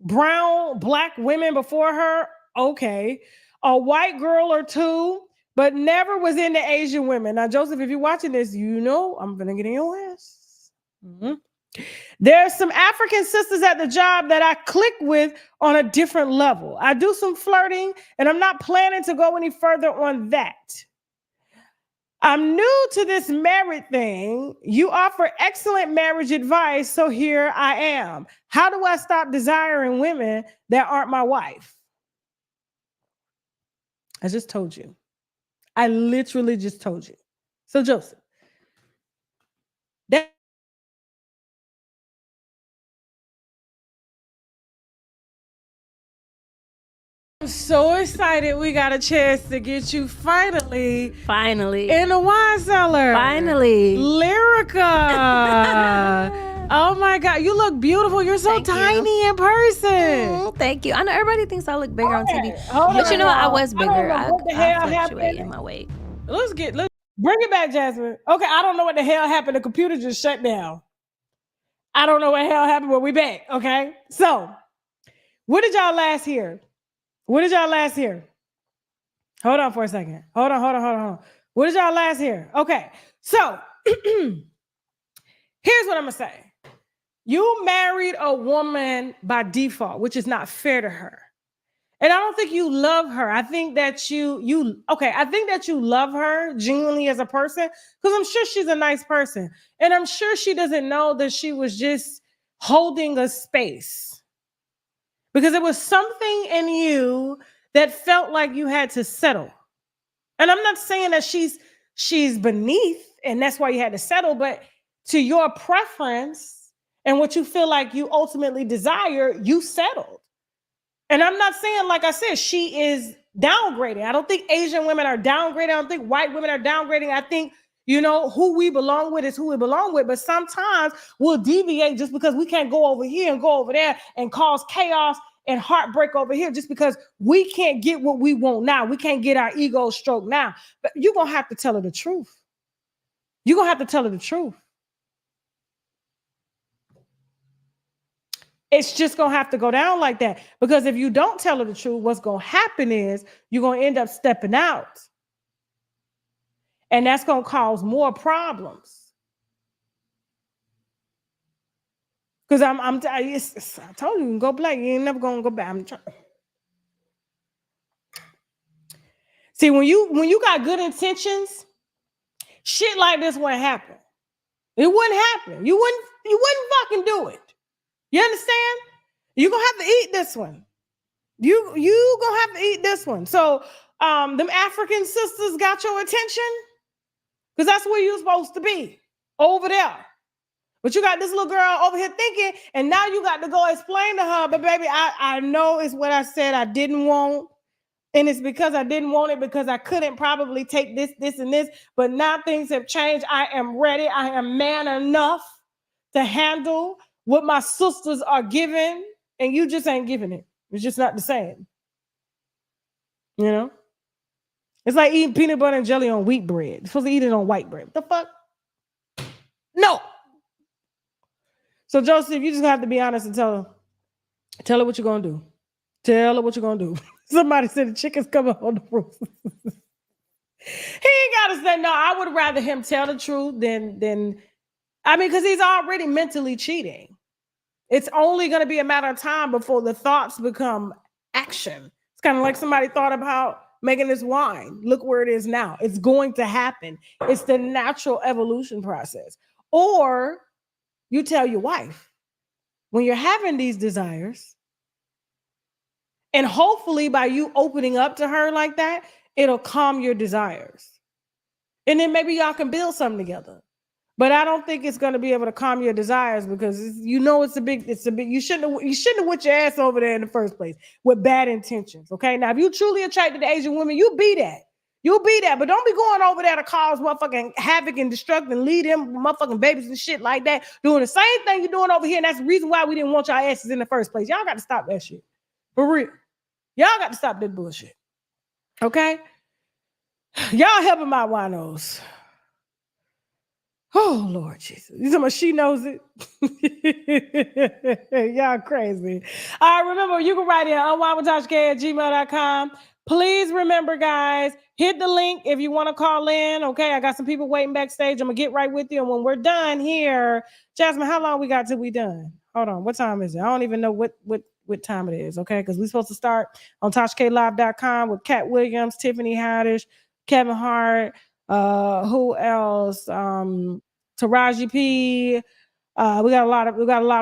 [SPEAKER 1] brown black women before her. Okay, a white girl or two, but never was into Asian women. Now, Joseph, if you're watching this, you know I'm gonna get in your ass. Mm-hmm. There's some African sisters at the job that I click with on a different level. I do some flirting, and I'm not planning to go any further on that. I'm new to this married thing. You offer excellent marriage advice, so here I am. How do I stop desiring women that aren't my wife? I just told you. I literally just told you. So, Joseph, that I'm so excited we got a chance to get you finally in the wine cellar.
[SPEAKER 3] Finally.
[SPEAKER 1] Lyrica. Oh my God, you look beautiful. You're so tiny in person.
[SPEAKER 3] Thank you. I know everybody thinks I look bigger on TV.
[SPEAKER 1] Hold
[SPEAKER 3] But
[SPEAKER 1] on,
[SPEAKER 3] you know what? I was bigger.
[SPEAKER 1] I don't know what the hell
[SPEAKER 3] I fluctuate
[SPEAKER 1] happened.
[SPEAKER 3] in my weight.
[SPEAKER 1] Let's bring it back, Jasmine. Okay, I don't know what the hell happened. The computer just shut down. I don't know what the hell happened, but we back. Okay, so what did y'all last hear? What did y'all last hear? Hold on for a second. Hold on. What did y'all last hear? Okay, so here's what I'm gonna say. You married a woman by default, which is not fair to her. And I don't think you love her. I think that I think that you love her genuinely as a person, because I'm sure she's a nice person. And I'm sure she doesn't know that she was just holding a space. Because there was something in you that felt like you had to settle. And I'm not saying that she's beneath and that's why you had to settle, but to your preference and what you feel like you ultimately desire, you settled. And I'm not saying, like I said, she is downgrading. I don't think Asian women are downgrading. I don't think white women are downgrading. I think, who we belong with is who we belong with. But sometimes we'll deviate just because we can't go over here and go over there and cause chaos and heartbreak over here just because we can't get what we want now. We can't get our ego stroked now. But you're going to have to tell her the truth. You're going to have to tell her the truth. It's just going to have to go down like that. Because if you don't tell her the truth, what's going to happen is you're going to end up stepping out. And that's going to cause more problems. Because I told you, you can go black. You ain't never going to go back. See, when you got good intentions, shit like this wouldn't happen. It wouldn't happen. You wouldn't fucking do it. You understand? You're going to have to eat this one. You going to have to eat this one. So them African sisters got your attention because that's where you're supposed to be, over there. But you got this little girl over here thinking, and now you got to go explain to her, but baby, I know it's what I said I didn't want. And it's because I didn't want it because I couldn't probably take this, and this. But now things have changed. I am ready. I am man enough to handle what my sisters are giving. And you just ain't giving it. It's just not the same. It's like eating peanut butter and jelly on wheat bread. You're supposed to eat it on white bread. What the fuck? No. So, Joseph, you just have to be honest and tell her what you're going to do. Tell her what you're going to do. Somebody said the chicken's coming on the roof. He ain't got to say, no, I would rather him tell the truth than because he's already mentally cheating. It's only going to be a matter of time before the thoughts become action. It's kind of like somebody thought about making this wine. Look where it is now. It's going to happen. It's the natural evolution process. Or you tell your wife, when you're having these desires, and hopefully by you opening up to her like that, it'll calm your desires. And then maybe y'all can build something together. But I don't think it's going to be able to calm your desires because it's a big, you shouldn't have went your ass over there in the first place with bad intentions. Okay. Now, if you truly attracted to Asian women, you'll be that. You'll be that. But don't be going over there to cause motherfucking havoc and destruct and lead them motherfucking babies and shit like that. Doing the same thing you're doing over here. And that's the reason why we didn't want y'all asses in the first place. Y'all got to stop that shit. For real. Y'all got to stop that bullshit. Okay? Y'all helping my winos. Oh, Lord Jesus. You talking about she knows it? Y'all crazy. All right, remember, you can write in unwinewithtashak@gmail.com. Please remember, guys, hit the link if you want to call in. Okay, I got some people waiting backstage. I'm going to get right with you. And when we're done here, Jasmine, how long we got till we done? Hold on. What time is it? I don't even know what time it is, okay? Because we're supposed to start on TashKLive.com with Cat Williams, Tiffany Haddish, Kevin Hart, who else? Taraji P. We got a lot of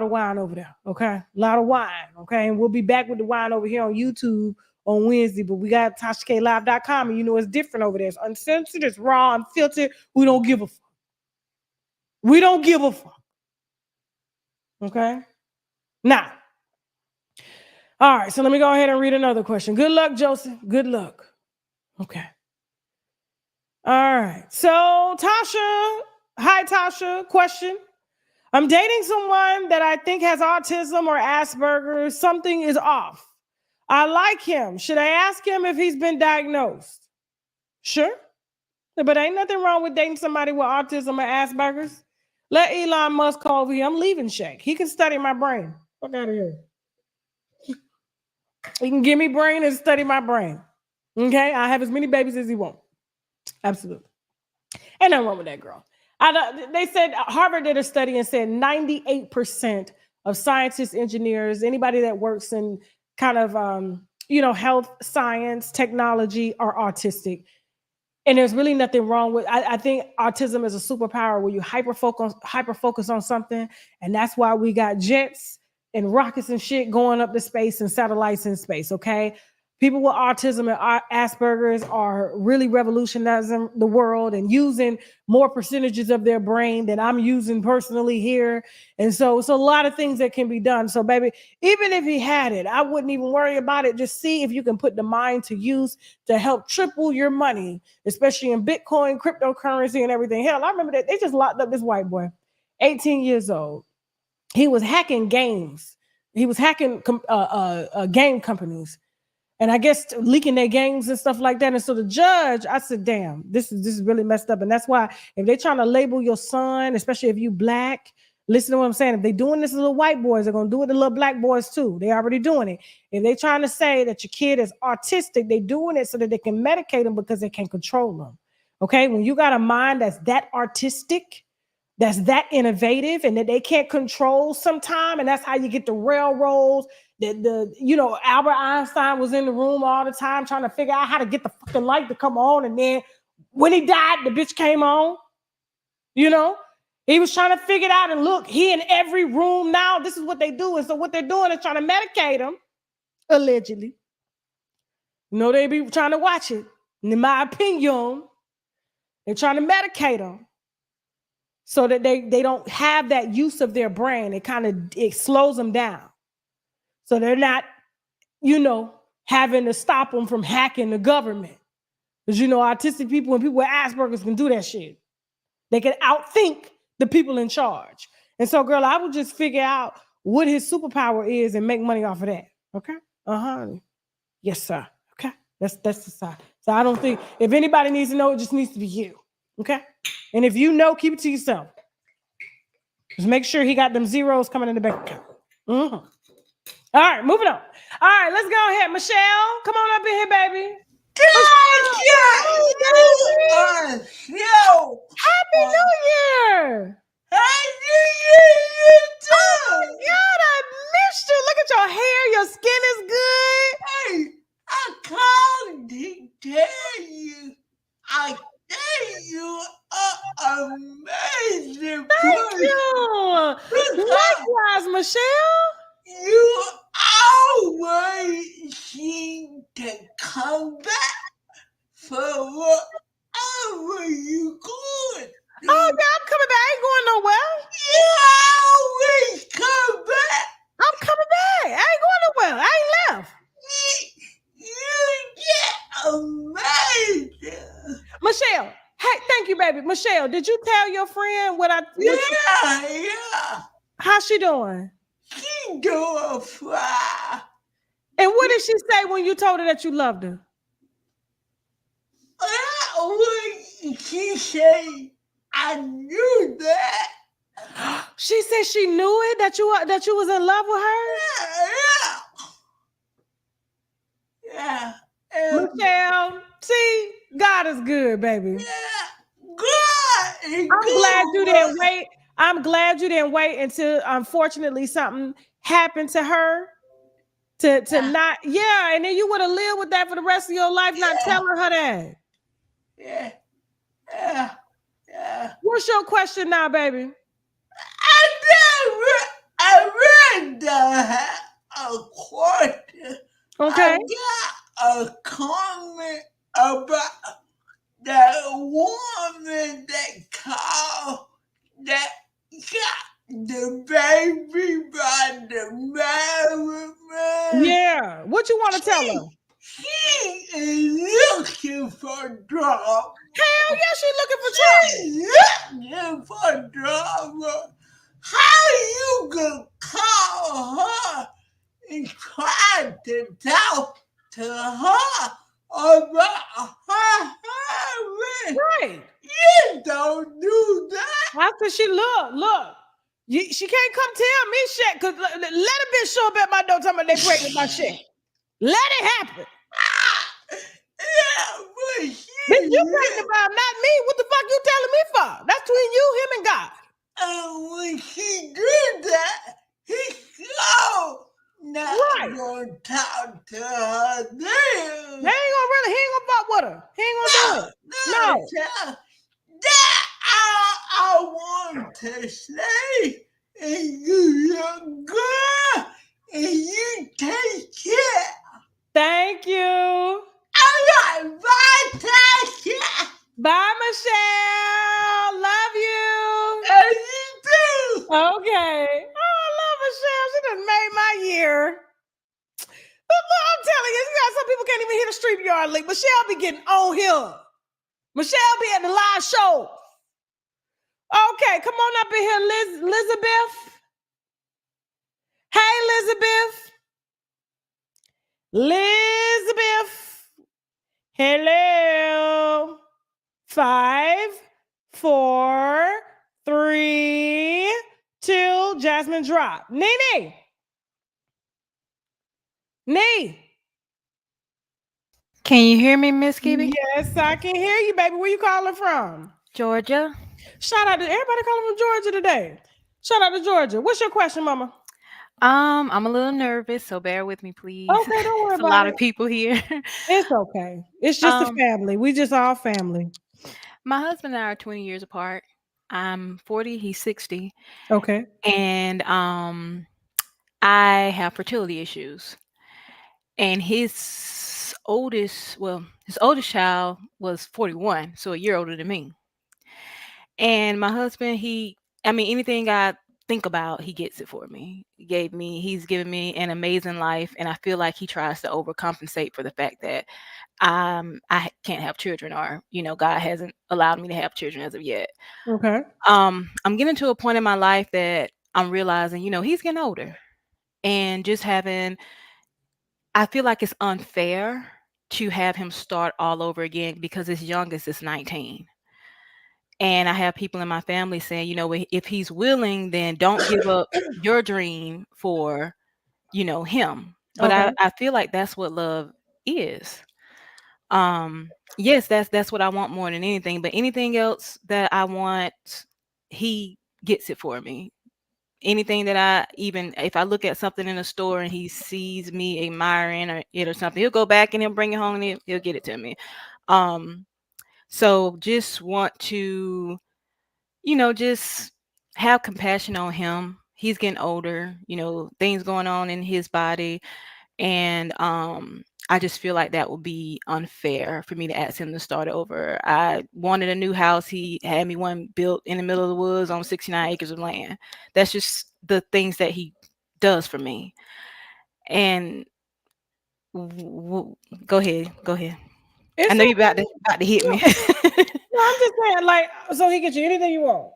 [SPEAKER 1] wine over there. Okay, a lot of wine. Okay, and we'll be back with the wine over here on YouTube on Wednesday. But we got TashaKLive.com, and you know it's different over there. It's uncensored, it's raw, unfiltered. We don't give a fuck. We don't give a fuck. Okay. Now, all right. So let me go ahead and read another question. Good luck, Joseph. Good luck. Okay. All right. So Tasha. Hi, Tasha. Question. I'm dating someone that I think has autism or Asperger's. Something is off. I like him. Should I ask him if he's been diagnosed? Sure. But ain't nothing wrong with dating somebody with autism or Asperger's. Let Elon Musk call over here. I'm leaving Shaq. He can study my brain. Fuck out of here. He can give me brain and study my brain. Okay? I have as many babies as he wants. Absolutely. Ain't nothing wrong with that girl. They said Harvard did a study and said 98% of scientists, engineers, anybody that works in kind of health, science, technology are autistic. And there's really nothing wrong with. I think autism is a superpower where you hyper focus on something, and that's why we got jets and rockets and shit going up to space and satellites in space. Okay. People with autism and Asperger's are really revolutionizing the world and using more percentages of their brain than I'm using personally here. And so it's a lot of things that can be done. So, baby, even if he had it, I wouldn't even worry about it. Just see if you can put the mind to use to help triple your money, especially in Bitcoin, cryptocurrency, and everything. Hell, I remember that they just locked up this white boy, 18 years old. He was hacking games. He was hacking game companies. And I guess leaking their games and stuff like that. And so the judge, I said, damn, this is really messed up. And that's why if they're trying to label your son, especially if you black, listen to what I'm saying. If they're doing this to little white boys, they're going to do it to little black boys too. They already doing it. If they're trying to say that your kid is autistic, they're doing it so that they can medicate them because they can control them. Okay. When you got a mind that's that artistic, that's that innovative, and that they can't control sometime, and that's how you get the railroads. Albert Einstein was in the room all the time trying to figure out how to get the fucking light to come on, and then when he died, the bitch came on. He was trying to figure it out, and look, he in every room now. This is what they do, and so what they're doing is trying to medicate him, allegedly. They be trying to watch it. And in my opinion, they're trying to medicate him so that they don't have that use of their brain. It slows them down. So they're not, having to stop them from hacking the government. Because, autistic people and people with Asperger's can do that shit. They can outthink the people in charge. And so, girl, I would just figure out what his superpower is and make money off of that. Okay? Yes, sir. Okay? That's the side. So I don't think, if anybody needs to know, it just needs to be you. Okay? And if you know, keep it to yourself. Just make sure he got them zeros coming in the bank account. All right, moving on. All right, let's go ahead. Michelle, come on up in here, baby. Happy New Year. Happy New Year, you too. Oh, my God, I missed you. Look at your hair. Your skin is good. Hey, I called to tell you. I think you are amazing. Thank you. Likewise, Michelle. You always seem to come back for whatever you going. Oh, yeah, I'm coming back. I ain't going nowhere. You always come back. I'm coming back. I ain't going nowhere. I ain't left. You get amazing. Michelle, hey, thank you, baby. Michelle, did you tell your friend what I... Yeah. How's she doing? She doing fine. And what did she say when you told her that you loved her? She said, I knew that. She said she knew it, that you was in love with her? Yeah. Michelle, see, God is good, baby. Yeah. God is
[SPEAKER 3] I'm glad you
[SPEAKER 1] didn't
[SPEAKER 3] wait.
[SPEAKER 1] I'm glad you didn't wait until unfortunately something happened to her to not, and then you would have lived with that for the rest of your life, not telling her that. Yeah. What's your question now, baby? I read a question. Okay. I got a comment about that woman that called that got the baby by the married man. Yeah. What you want to tell her? She is looking for drama. Hell yeah, she's looking for trouble. She's looking for drama. How you gonna call her and try to talk to her about her husband? Right. You don't do that. After she look. She can't come tell me shit, because let a bitch show up at my door talking about they pregnant my shit. Let it happen. Yeah, but bitch, you pregnant about not me. What the fuck you telling me for? That's between you, him, and God. And when she did that, he so not gonna talk to her then. He ain't gonna fuck with her. He ain't gonna do it. No. That I want to say is you look good and you take care. Thank you. All right, bye, Tasha. Bye, Michelle. Love you. And you too. Okay. Oh, I love Michelle. She done made my year. But I'm telling you, some people can't even hear the street yard link. Michelle be getting on here. Michelle be at the live show. Okay, come on up in here, Elizabeth. Hey, Elizabeth. Elizabeth. Hello. 5, 4, 3, 2. Jasmine drop. Nene.
[SPEAKER 10] Can you hear me, Miss Kibby?
[SPEAKER 1] Yes, I can hear you, baby. Where you calling from?
[SPEAKER 10] Georgia.
[SPEAKER 1] Shout out to everybody calling from Georgia today. Shout out to Georgia. What's your question, Mama?
[SPEAKER 10] I'm a little nervous, so bear with me, please.
[SPEAKER 1] Okay, don't worry about it.
[SPEAKER 10] A lot of people here.
[SPEAKER 1] It's okay. It's just a family. We just all family.
[SPEAKER 10] My husband and I are 20 years apart. I'm 40, he's 60.
[SPEAKER 1] Okay.
[SPEAKER 10] And I have fertility issues. And his oldest child was 41, so a year older than me. And my husband, anything I think about, he gets it for me. He's given me an amazing life, and I feel like he tries to overcompensate for the fact that I can't have children, or God hasn't allowed me to have children as of yet.
[SPEAKER 1] Okay.
[SPEAKER 10] I'm getting to a point in my life that I'm realizing, he's getting older, and I feel like it's unfair to have him start all over again, because his youngest is 19. And I have people in my family saying, if he's willing, then don't give up your dream for, him. But
[SPEAKER 1] okay.
[SPEAKER 10] I feel like that's what love is. Yes, that's what I want more than anything. But anything else that I want, he gets it for me. Anything that if I look at something in a store and he sees me admiring it or something, he'll go back and he'll bring it home and he'll get it to me. So just want to, just have compassion on him. He's getting older, things going on in his body. And I just feel like that would be unfair for me to ask him to start over. I wanted a new house. He had me one built in the middle of the woods on 69 acres of land. That's just the things that he does for me. And go ahead. I know you're about to hit me.
[SPEAKER 1] No, I'm just saying, so he gets you anything you want.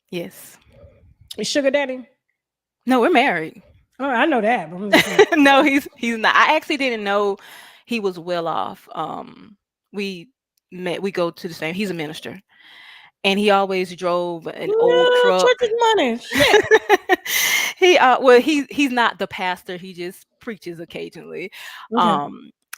[SPEAKER 10] Yes.
[SPEAKER 1] Is Sugar Daddy?
[SPEAKER 10] No, we're married.
[SPEAKER 1] Oh, I know that.
[SPEAKER 10] No, he's not. I actually didn't know he was well off. We met. We go to the same. He's a minister, and he always drove an old
[SPEAKER 1] No,
[SPEAKER 10] truck.
[SPEAKER 1] church is money. Shit.
[SPEAKER 10] He's not the pastor. He just preaches occasionally.
[SPEAKER 1] Okay.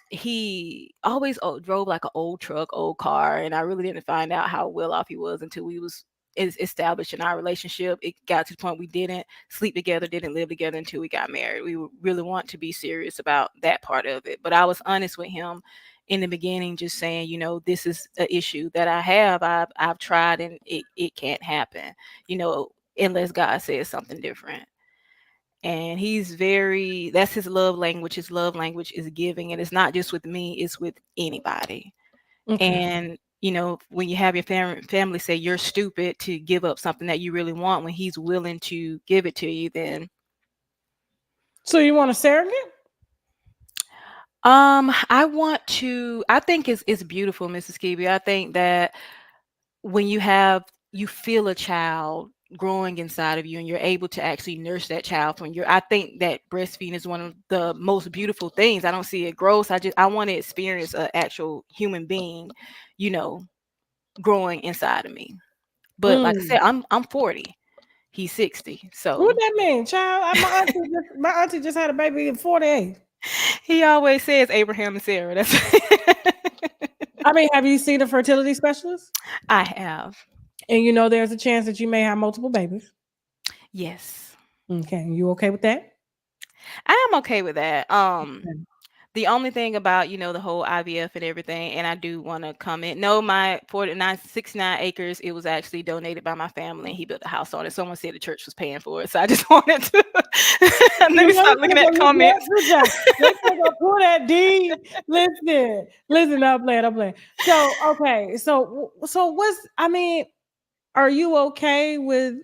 [SPEAKER 10] He always drove like an old truck, old car, and I really didn't find out how well off he was until we was established in our relationship. It got to the point we didn't sleep together, didn't live together until we got married. We really want to be serious about that part of it. But I was honest with him in the beginning, just saying, you know, this is an issue that I have. I've tried, and it can't happen, you know, unless God says something different. And that's his love language. His love language is giving, and it's not just with me, it's with anybody.
[SPEAKER 1] Okay.
[SPEAKER 10] And you know, when you have your family say you're stupid to give up something that you really want, when he's willing to give it to you, then
[SPEAKER 1] So you want a surrogate?
[SPEAKER 10] I think it's beautiful, Mrs. Kibi. I think that when you feel a child growing inside of you and you're able to actually nurse that child I think that breastfeeding is one of the most beautiful things. I don't see it gross. I want to experience an actual human being, you know, growing inside of me. But like I said, I'm 40. He's 60. So
[SPEAKER 1] What that mean, child? My auntie just had a baby at 48.
[SPEAKER 10] he always says Abraham and Sarah. That's
[SPEAKER 1] I mean, have you seen a fertility specialist?
[SPEAKER 10] I have.
[SPEAKER 1] And you know there's a chance that you may have multiple babies.
[SPEAKER 10] Yes.
[SPEAKER 1] Okay. You okay with that?
[SPEAKER 10] I am okay with that. The only thing about, you know, the whole IVF and everything, and I do want to comment. No, my 69 acres, it was actually donated by my family, and he built a house on it. Someone said the church was paying for it, so I just wanted to let me start looking at comments.
[SPEAKER 1] Let's go pull that deed. Listen, I'm playing. So okay, so are you okay with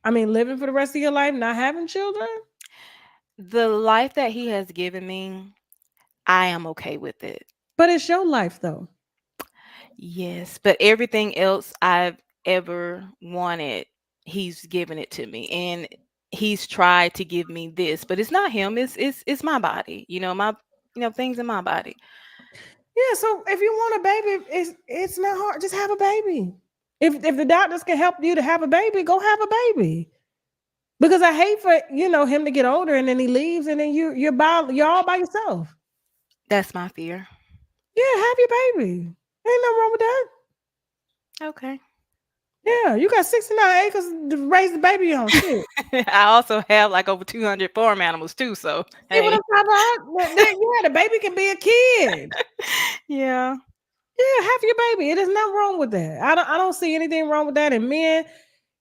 [SPEAKER 1] living for the rest of your life, not having children?
[SPEAKER 10] The life that he has given me, I am okay with it.
[SPEAKER 1] But it's your life though.
[SPEAKER 10] Yes, but everything else I've ever wanted, he's given it to me. And he's tried to give me this, but it's not him, it's my body. Things in my body.
[SPEAKER 1] Yeah, so if you want a baby, it's not hard. Just have a baby. If the doctors can help you to have a baby, go have a baby. Because I hate for him to get older and then he leaves and then you're all by yourself.
[SPEAKER 10] That's my fear.
[SPEAKER 1] Yeah, have your baby. Ain't nothing wrong with that.
[SPEAKER 10] Okay.
[SPEAKER 1] Yeah, you got 69 acres to raise the baby on. Shit.
[SPEAKER 10] I also have like over 200 farm animals too. So
[SPEAKER 1] hey. What I'm talking about? Yeah, the baby can be a kid.
[SPEAKER 10] Yeah.
[SPEAKER 1] Yeah, have your baby. It is nothing wrong with that. I don't see anything wrong with that. And men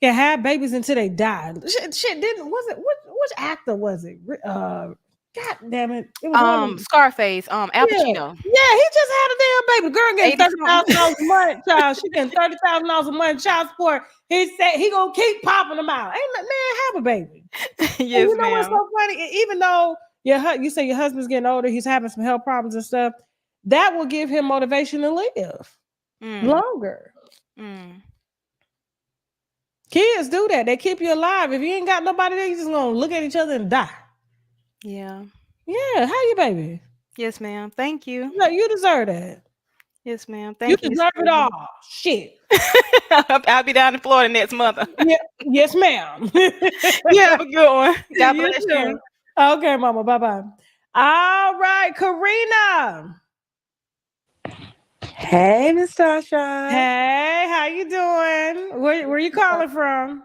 [SPEAKER 1] can have babies until they die. Shit, which actor was it? God damn it! It was
[SPEAKER 10] Scarface. Al Pacino.
[SPEAKER 1] Yeah, he just had a damn baby. Girl getting $30,000 a month, child. She getting $30,000 a month child support. He said he gonna keep popping them out. Ain't man have a baby?
[SPEAKER 10] Yes,
[SPEAKER 1] and you know what's so funny? Even though you say your husband's getting older, he's having some health problems and stuff. That will give him motivation to live longer. Kids do that. They keep you alive. If you ain't got nobody there, you just gonna look at each other and die.
[SPEAKER 10] Yeah.
[SPEAKER 1] Yeah. How you, baby?
[SPEAKER 10] Yes, ma'am. Thank you.
[SPEAKER 1] No, you deserve that.
[SPEAKER 10] Yes, ma'am. Thank you.
[SPEAKER 1] You deserve it all. Shit.
[SPEAKER 10] I'll be down in Florida next month.
[SPEAKER 1] Yeah. Yes, ma'am.
[SPEAKER 10] You have a good one. God bless you.
[SPEAKER 1] Okay, mama. Bye-bye. All right, Karina.
[SPEAKER 11] Hey, Miss Tasha.
[SPEAKER 1] Hey, how you doing? Where you calling from?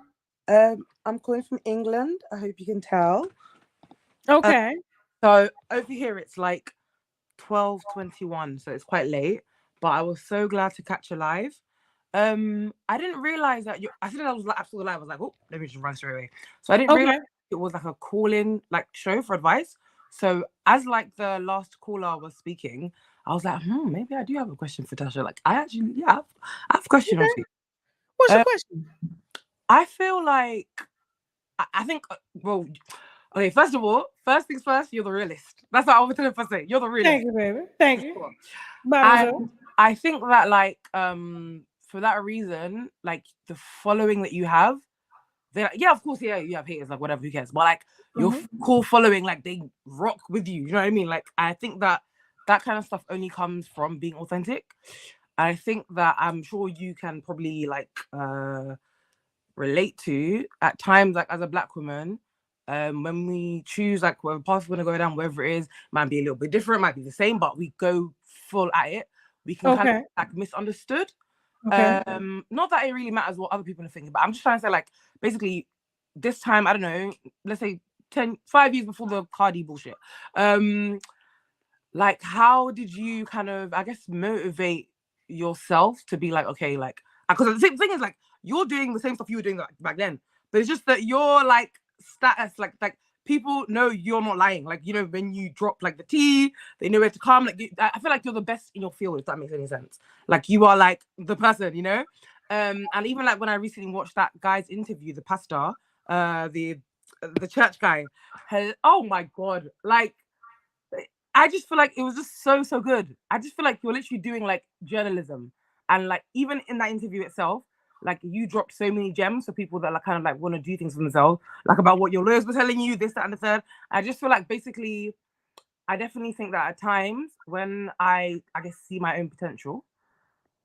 [SPEAKER 11] I'm calling from England. I hope you can tell.
[SPEAKER 1] Okay.
[SPEAKER 11] So over here it's like 12:21, so it's quite late. But I was so glad to catch you live. I didn't realize that I saw the live. I was like, oh, let me just run straight away. So I didn't realize it was like a call-in show for advice. So as the last caller was speaking, I was like, maybe I do have a question for Tasha. I actually, I have a question on you.
[SPEAKER 1] What's your question?
[SPEAKER 11] I feel like I think okay, first of all, first things first, you're the realist. That's what I was going to say. You're the realist.
[SPEAKER 1] Thank you, baby. Thank you.
[SPEAKER 11] I think that for that reason, the following that you have, of course, you have haters, whatever, who cares? But your cool following, they rock with you. You know what I mean? I think that kind of stuff only comes from being authentic. I think that I'm sure you can probably like relate to at times, like as a Black woman, when we choose like whatever path we're gonna go down, whether it is, might be a little bit different, might be the same, but we go full at it, we can kind of like misunderstood. Not that it really matters what other people are thinking, but I'm just trying to say, like, basically this time, I don't know, let's say 5 years before the Cardi bullshit, like how did you kind of, I guess, motivate yourself to be like, okay, like, because the same thing is like you're doing the same stuff you were doing back then, but it's just that your like status, like people know you're not lying. Like, you know, when you drop like the tea, they know where to come. Like, I feel like you're the best in your field, if that makes any sense. Like, you are like the person, you know. And even like when I recently watched that guy's interview, the pastor, the church guy, oh my god, like, I just feel like it was just so good. I just feel like you're literally doing like journalism, and like even in that interview itself, like you dropped so many gems for people that like kind of like want to do things for themselves, like about what your lawyers were telling you, this, that, and the third. I just feel like basically, I definitely think that at times when I guess see my own potential,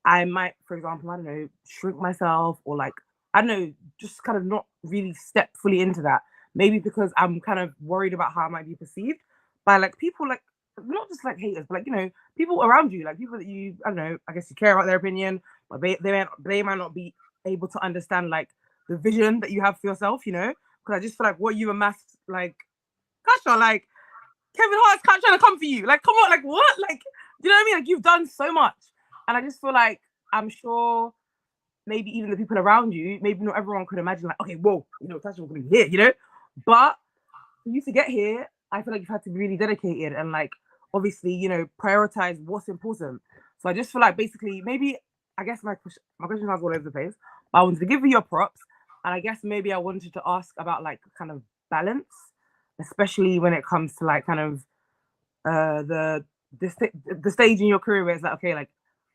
[SPEAKER 11] I might, for example, I don't know, shrink myself, or like, I don't know, just kind of not really step fully into that. Maybe because I'm kind of worried about how I might be perceived by like people, like not just like haters, but like, you know, people around you, like people that you, I don't know, I guess you care about their opinion, but they might not be able to understand like the vision that you have for yourself, you know? Because I just feel like what you amassed, like, Kasha, like Kevin Hart's trying to come for you. Like, come on, like what? Like, you know what I mean? Like, you've done so much. And I just feel like, I'm sure maybe even the people around you, maybe not everyone could imagine like, okay, whoa, you know, Tasha was gonna be here, you know? But for you to get here, I feel like you've had to be really dedicated and like, obviously, you know, prioritize what's important. So I just feel like basically, maybe, I guess my question was all over the place, but I wanted to give you your props. And I guess maybe I wanted to ask about like kind of balance, especially when it comes to like kind of the stage in your career where it's like, okay, like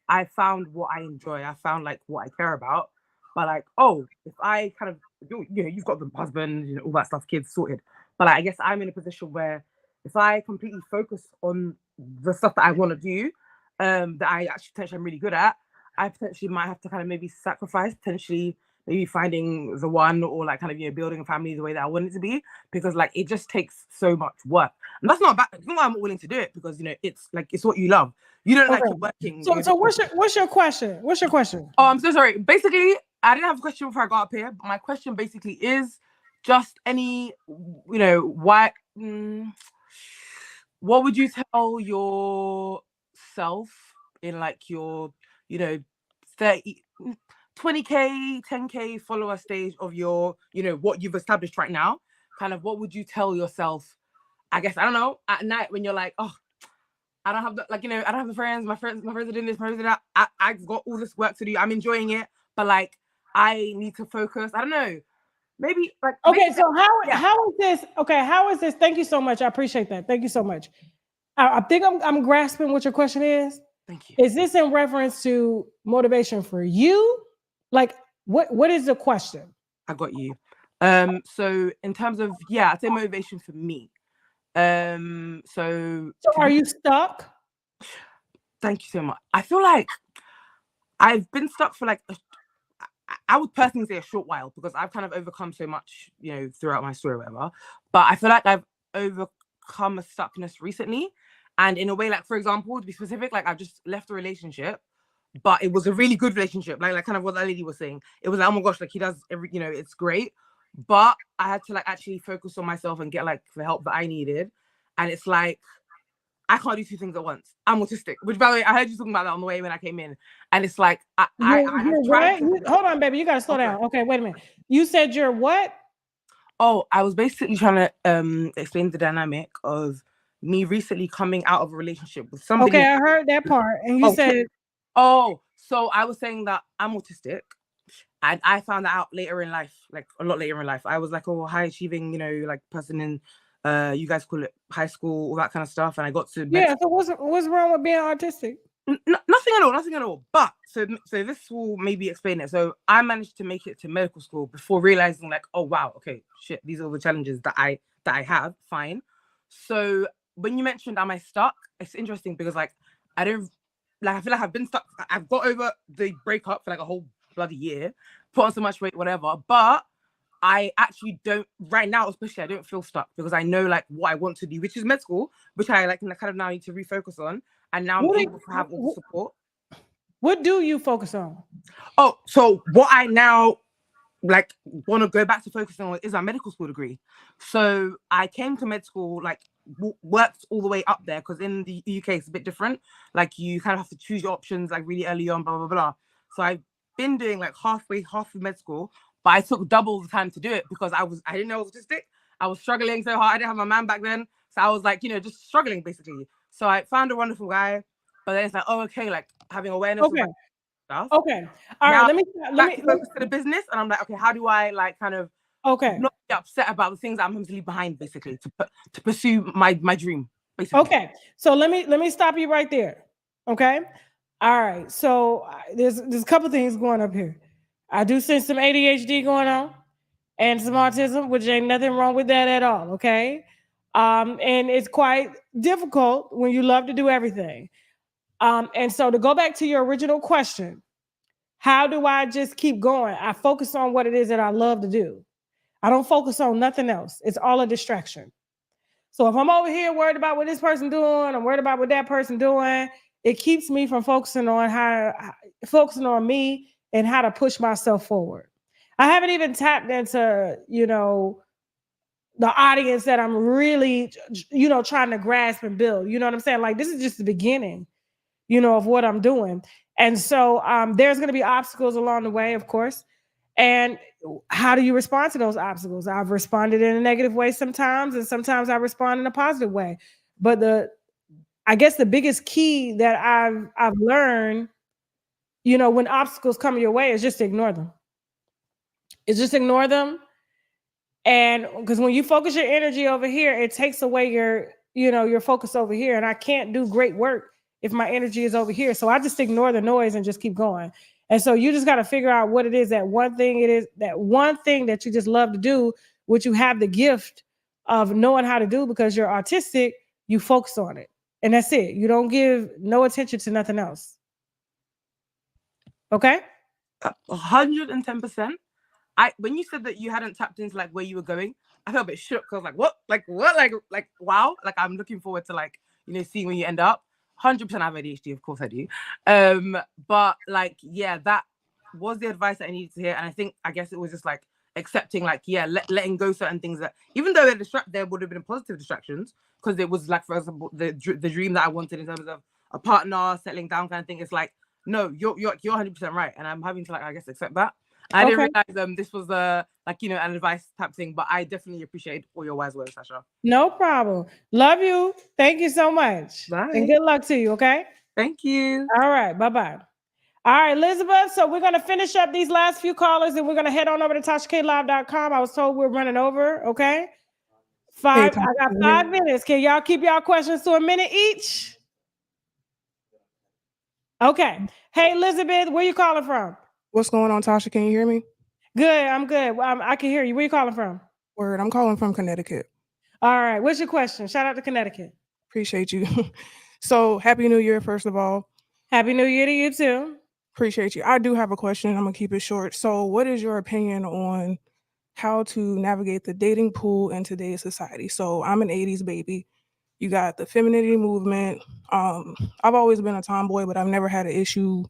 [SPEAKER 11] I found what I enjoy, I found like what I care about, but like, oh, if I kind of, you know, you've got the husband, you know, all that stuff, kids sorted, but like, I guess I'm in a position where if I completely focus on the stuff that I want to do, that I actually potentially I'm really good at, I potentially might have to kind of maybe sacrifice, potentially maybe finding the one, or like kind of, you know, building a family the way that I want it to be, because like it just takes so much work. And that's not bad. It's not why I'm not willing to do it, because, you know, it's like, it's what you love. You don't like working.
[SPEAKER 1] So what's your question? What's your question?
[SPEAKER 11] Oh, I'm so sorry. Basically, I didn't have a question before I got up here, but my question basically is just any, you know, why, what would you tell yourself in like your, you know, 20K, 10K follower stage of your, you know, what you've established right now? Kind of, what would you tell yourself, I guess, I don't know, at night when you're like, oh, I don't have the, like, you know, I don't have the friends, my friends are doing this, my friends are doing that, I've got all this work to do, I'm enjoying it, but like, I need to focus, I don't know, maybe like.
[SPEAKER 1] Okay,
[SPEAKER 11] maybe
[SPEAKER 1] so how is this, okay, how is this, thank you so much, I appreciate that, thank you so much. I think I'm grasping what your question is.
[SPEAKER 11] Thank you.
[SPEAKER 1] Is this in reference to motivation for you? Like, what is the question?
[SPEAKER 11] I got you. So in terms of, yeah, I'd say motivation for me. So
[SPEAKER 1] are you stuck?
[SPEAKER 11] Thank you so much. I feel like I've been stuck for like I would personally say a short while, because I've kind of overcome so much, you know, throughout my story or whatever. But I feel like I've overcome a stuckness recently. And in a way, like, for example, to be specific, like I've just left a relationship, but it was a really good relationship. Like kind of what that lady was saying. It was like, oh my gosh, like he does every, you know, it's great. But I had to like actually focus on myself and get like the help that I needed. And it's like, I can't do two things at once. I'm autistic, which, by the way, I heard you talking about that on the way when I came in. And it's like,
[SPEAKER 1] hold on, baby, you gotta slow down. Okay, wait a minute. You said you're what?
[SPEAKER 11] Oh, I was basically trying to explain the dynamic of me recently coming out of a relationship with somebody.
[SPEAKER 1] Okay, I heard that part. And you said...
[SPEAKER 11] Oh, so I was saying that I'm autistic. And I found that out later in life, like a lot later in life. I was like, oh, high achieving, you know, like person in, you guys call it high school, all that kind of stuff. And I got to...
[SPEAKER 1] Yeah, so what's wrong with being autistic?
[SPEAKER 11] Nothing at all. But so this will maybe explain it. So I managed to make it to medical school before realizing like, oh wow, okay, shit, these are the challenges that I have. Fine. So when you mentioned am I stuck, it's interesting because like I don't like I feel like I've been stuck. I've got over the breakup for like a whole bloody year, put on so much weight, whatever. But I actually don't right now, especially I don't feel stuck because I know like what I want to do, which is med school, which I like kind of now need to refocus on. And now I'm able to have all the support.
[SPEAKER 1] What do you focus on?
[SPEAKER 11] Oh, so what I now like want to go back to focusing on is our medical school degree. So I came to med school, like worked all the way up there because in the UK it's a bit different. Like you kind of have to choose your options like really early on, blah blah blah. So I've been doing like half of med school, but I took double the time to do it because I didn't know I was autistic. I was struggling so hard. I didn't have my man back then, so I was like, just struggling basically. So I found a wonderful guy, but then it's like, oh okay, like having awareness of like, stuff.
[SPEAKER 1] Okay. All right. Let me
[SPEAKER 11] focus to the business, and I'm like, okay, how do I like kind of not be upset about the things that I'm mentally behind, basically, to pursue my dream, basically.
[SPEAKER 1] Okay. So let me stop you right there. Okay. All right. So there's a couple things going up here. I do sense some ADHD going on and some autism, which ain't nothing wrong with that at all. Okay. And it's quite difficult when you love to do everything. And so to go back to your original question, how do I just keep going? I focus on what it is that I love to do. I don't focus on nothing else. It's all a distraction. So if I'm over here worried about what this person doing, I'm worried about what that person doing, it keeps me from focusing on me and how to push myself forward. I haven't even tapped into, the audience that I'm really, trying to grasp and build. You know what I'm saying? Like, this is just the beginning, of what I'm doing. And so there's going to be obstacles along the way, of course. And how do you respond to those obstacles? I've responded in a negative way sometimes, and sometimes I respond in a positive way. But I guess the biggest key that I've learned, when obstacles come your way, is just to ignore them. It's just ignore them. And because when you focus your energy over here, it takes away your focus over here. And I can't do great work if my energy is over here. So I just ignore the noise and just keep going. And so you just got to figure out what it is, that one thing that you just love to do, which you have the gift of knowing how to do because you're autistic, you focus on it. And that's it. You don't give no attention to nothing else. Okay?
[SPEAKER 11] 110%. When you said that you hadn't tapped into like where you were going, I felt a bit shook. I was like, what? Like what? Like wow. Like I'm looking forward to seeing where you end up. 100% I have ADHD, of course I do. But like, yeah, that was the advice that I needed to hear. And I guess it was just like accepting, like, yeah, letting go certain things that, even though there would have been positive distractions, because it was like, for example, the dream that I wanted in terms of a partner, settling down kind of thing. It's like, no, you're 100% right. And I'm having to like, I guess, accept that. I didn't realize this was an advice type thing, but I definitely appreciate all your wise words, Sasha.
[SPEAKER 1] No problem. Love you. Thank you so much.
[SPEAKER 11] Bye.
[SPEAKER 1] And good luck to you, okay?
[SPEAKER 11] Thank you.
[SPEAKER 1] All right. Bye-bye. All right, Elizabeth. So we're going to finish up these last few callers and we're going to head on over to TashaKLive.com. I was told we're running over, okay? I got 5 minutes. Can y'all keep y'all questions to a minute each? Okay. Hey, Elizabeth, where you calling from?
[SPEAKER 12] What's going on, Tasha? Can you hear me?
[SPEAKER 1] Good. I'm good. I can hear you. Where you calling from?
[SPEAKER 12] Word. I'm calling from Connecticut.
[SPEAKER 1] All right. What's your question? Shout out to Connecticut.
[SPEAKER 12] Appreciate you. So, Happy New Year, first of all.
[SPEAKER 1] Happy New Year to you, too.
[SPEAKER 12] Appreciate you. I do have a question. I'm going to keep it short. So, what is your opinion on how to navigate the dating pool in today's society? So, I'm an 80s baby. You got the femininity movement. I've always been a tomboy, but I've never had an issue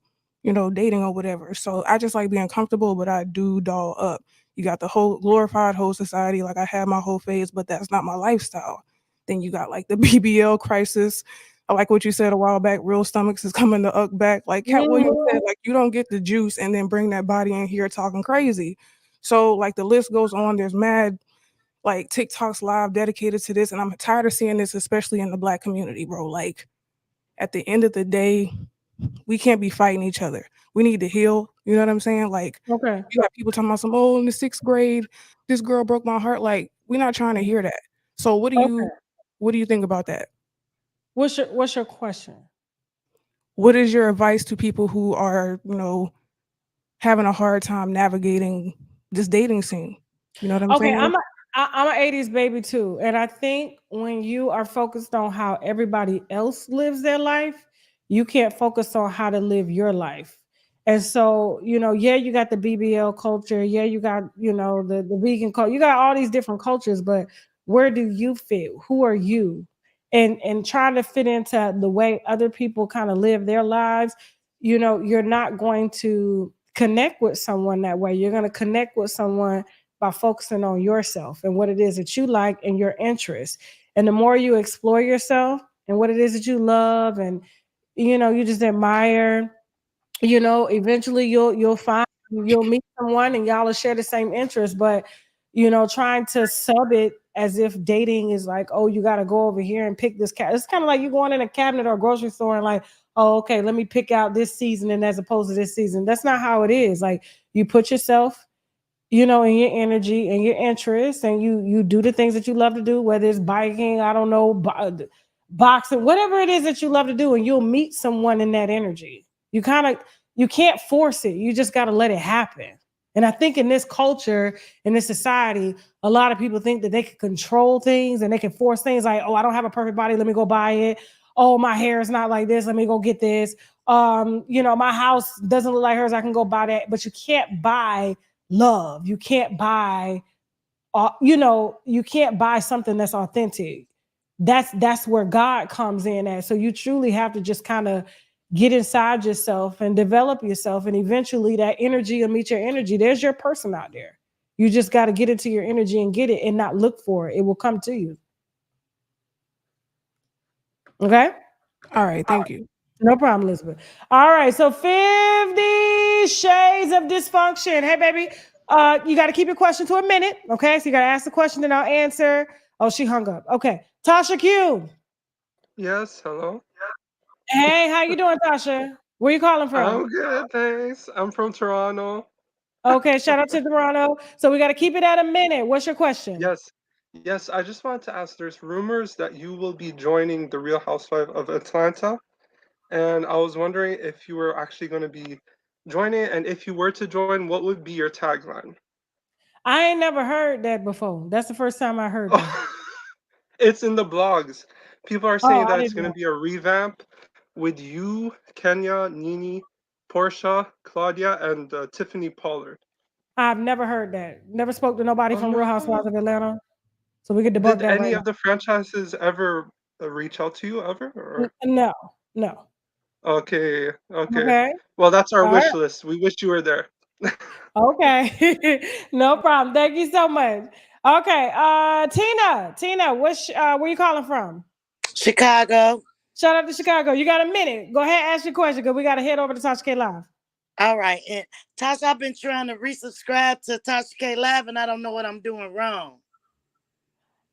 [SPEAKER 12] dating or whatever. So I just like being comfortable, but I do doll up. You got the whole glorified whole society. Like I had my whole phase, but that's not my lifestyle. Then you got like the BBL crisis. I like what you said a while back, real stomachs is coming to uck back. Like Cat Williams said, like you don't get the juice and then bring that body in here talking crazy. So like the list goes on. There's mad like TikToks live dedicated to this. And I'm tired of seeing this, especially in the Black community, bro. Like at the end of the day, we can't be fighting each other. We need to heal. You know what I'm saying? Like, you got people talking about in the 6th grade, this girl broke my heart. Like, we're not trying to hear that. So what do you think about that?
[SPEAKER 1] What's your question?
[SPEAKER 12] What is your advice to people who are, having a hard time navigating this dating scene? You know what I'm saying?
[SPEAKER 1] I'm an 80s baby too. And I think when you are focused on how everybody else lives their life, you can't focus on how to live your life. And so, yeah, you got the BBL culture. Yeah, you got, the vegan culture. You got all these different cultures, but where do you fit? Who are you? And trying to fit into the way other people kind of live their lives, you're not going to connect with someone that way. You're going to connect with someone by focusing on yourself and what it is that you like and your interests. And the more you explore yourself and what it is that you love and you just admire, eventually you'll meet someone and y'all will share the same interests. But trying to sub it as if dating is like, oh, you got to go over here and pick this cat. It's kind of like you going in a cabinet or a grocery store and like, oh, okay, let me pick out this seasoning as opposed to this season. That's not how it is. Like, you put yourself and your energy and your interests, and you do the things that you love to do, whether it's biking, I don't know, boxing, whatever it is that you love to do, and you'll meet someone in that energy. You can't force it. You just got to let it happen. And I think in this culture, in this society, a lot of people think that they can control things and they can force things like, oh, I don't have a perfect body, let me go buy it. Oh, my hair is not like this, let me go get this. My house doesn't look like hers, I can go buy that. But you can't buy love. You can't buy, you can't buy something that's authentic. That's where God comes in at. So you truly have to just kind of get inside yourself and develop yourself. And eventually that energy will meet your energy. There's your person out there. You just got to get into your energy and get it and not look for it. It will come to you. Okay?
[SPEAKER 12] All right, thank you.
[SPEAKER 1] No problem, Elizabeth. All right, so 50 Shades of Dysfunction. Hey, baby, you got to keep your question to a minute, okay? So you got to ask the question, then I'll answer. Oh, she hung up. Okay, Tasha Q.
[SPEAKER 13] Yes, hello.
[SPEAKER 1] Hey, how you doing, Tasha? Where you calling from?
[SPEAKER 13] I'm good, thanks. I'm from Toronto.
[SPEAKER 1] Okay, shout out to Toronto. So we got to keep it at a minute. What's your question?
[SPEAKER 13] Yes, I just wanted to ask, there's rumors that you will be joining the Real Housewife of Atlanta, and I was wondering if you were actually going to be joining, and if you were to join, what would be your tagline?
[SPEAKER 1] I ain't never heard that before. That's the first time I heard that.
[SPEAKER 13] It's in the blogs. People are
[SPEAKER 1] Oh,
[SPEAKER 13] saying
[SPEAKER 1] I
[SPEAKER 13] that it's
[SPEAKER 1] didn't
[SPEAKER 13] going
[SPEAKER 1] know.
[SPEAKER 13] to be a revamp with you, Kenya, Nene, Portia, Claudia, and Tiffany Pollard.
[SPEAKER 1] I've never heard that. Never spoke to nobody
[SPEAKER 13] Oh
[SPEAKER 1] from Real Housewives
[SPEAKER 13] no!
[SPEAKER 1] of Atlanta. So we could debunk
[SPEAKER 13] Did
[SPEAKER 1] that right
[SPEAKER 13] any
[SPEAKER 1] now.
[SPEAKER 13] of the franchises ever reach out to you ever? Or
[SPEAKER 1] No, no.
[SPEAKER 13] okay, okay.
[SPEAKER 1] Okay.
[SPEAKER 13] Well, that's our
[SPEAKER 1] All right.
[SPEAKER 13] wish list. We wish you were there.
[SPEAKER 1] Okay. No problem. Thank you so much. Okay. Tina, where you calling from?
[SPEAKER 14] Chicago.
[SPEAKER 1] Shout out to Chicago. You got a minute. Go ahead, ask your question because we got to head over to Tasha K Live.
[SPEAKER 14] All right. And Tasha, I've been trying to resubscribe to Tasha K Live and I don't know what I'm doing wrong.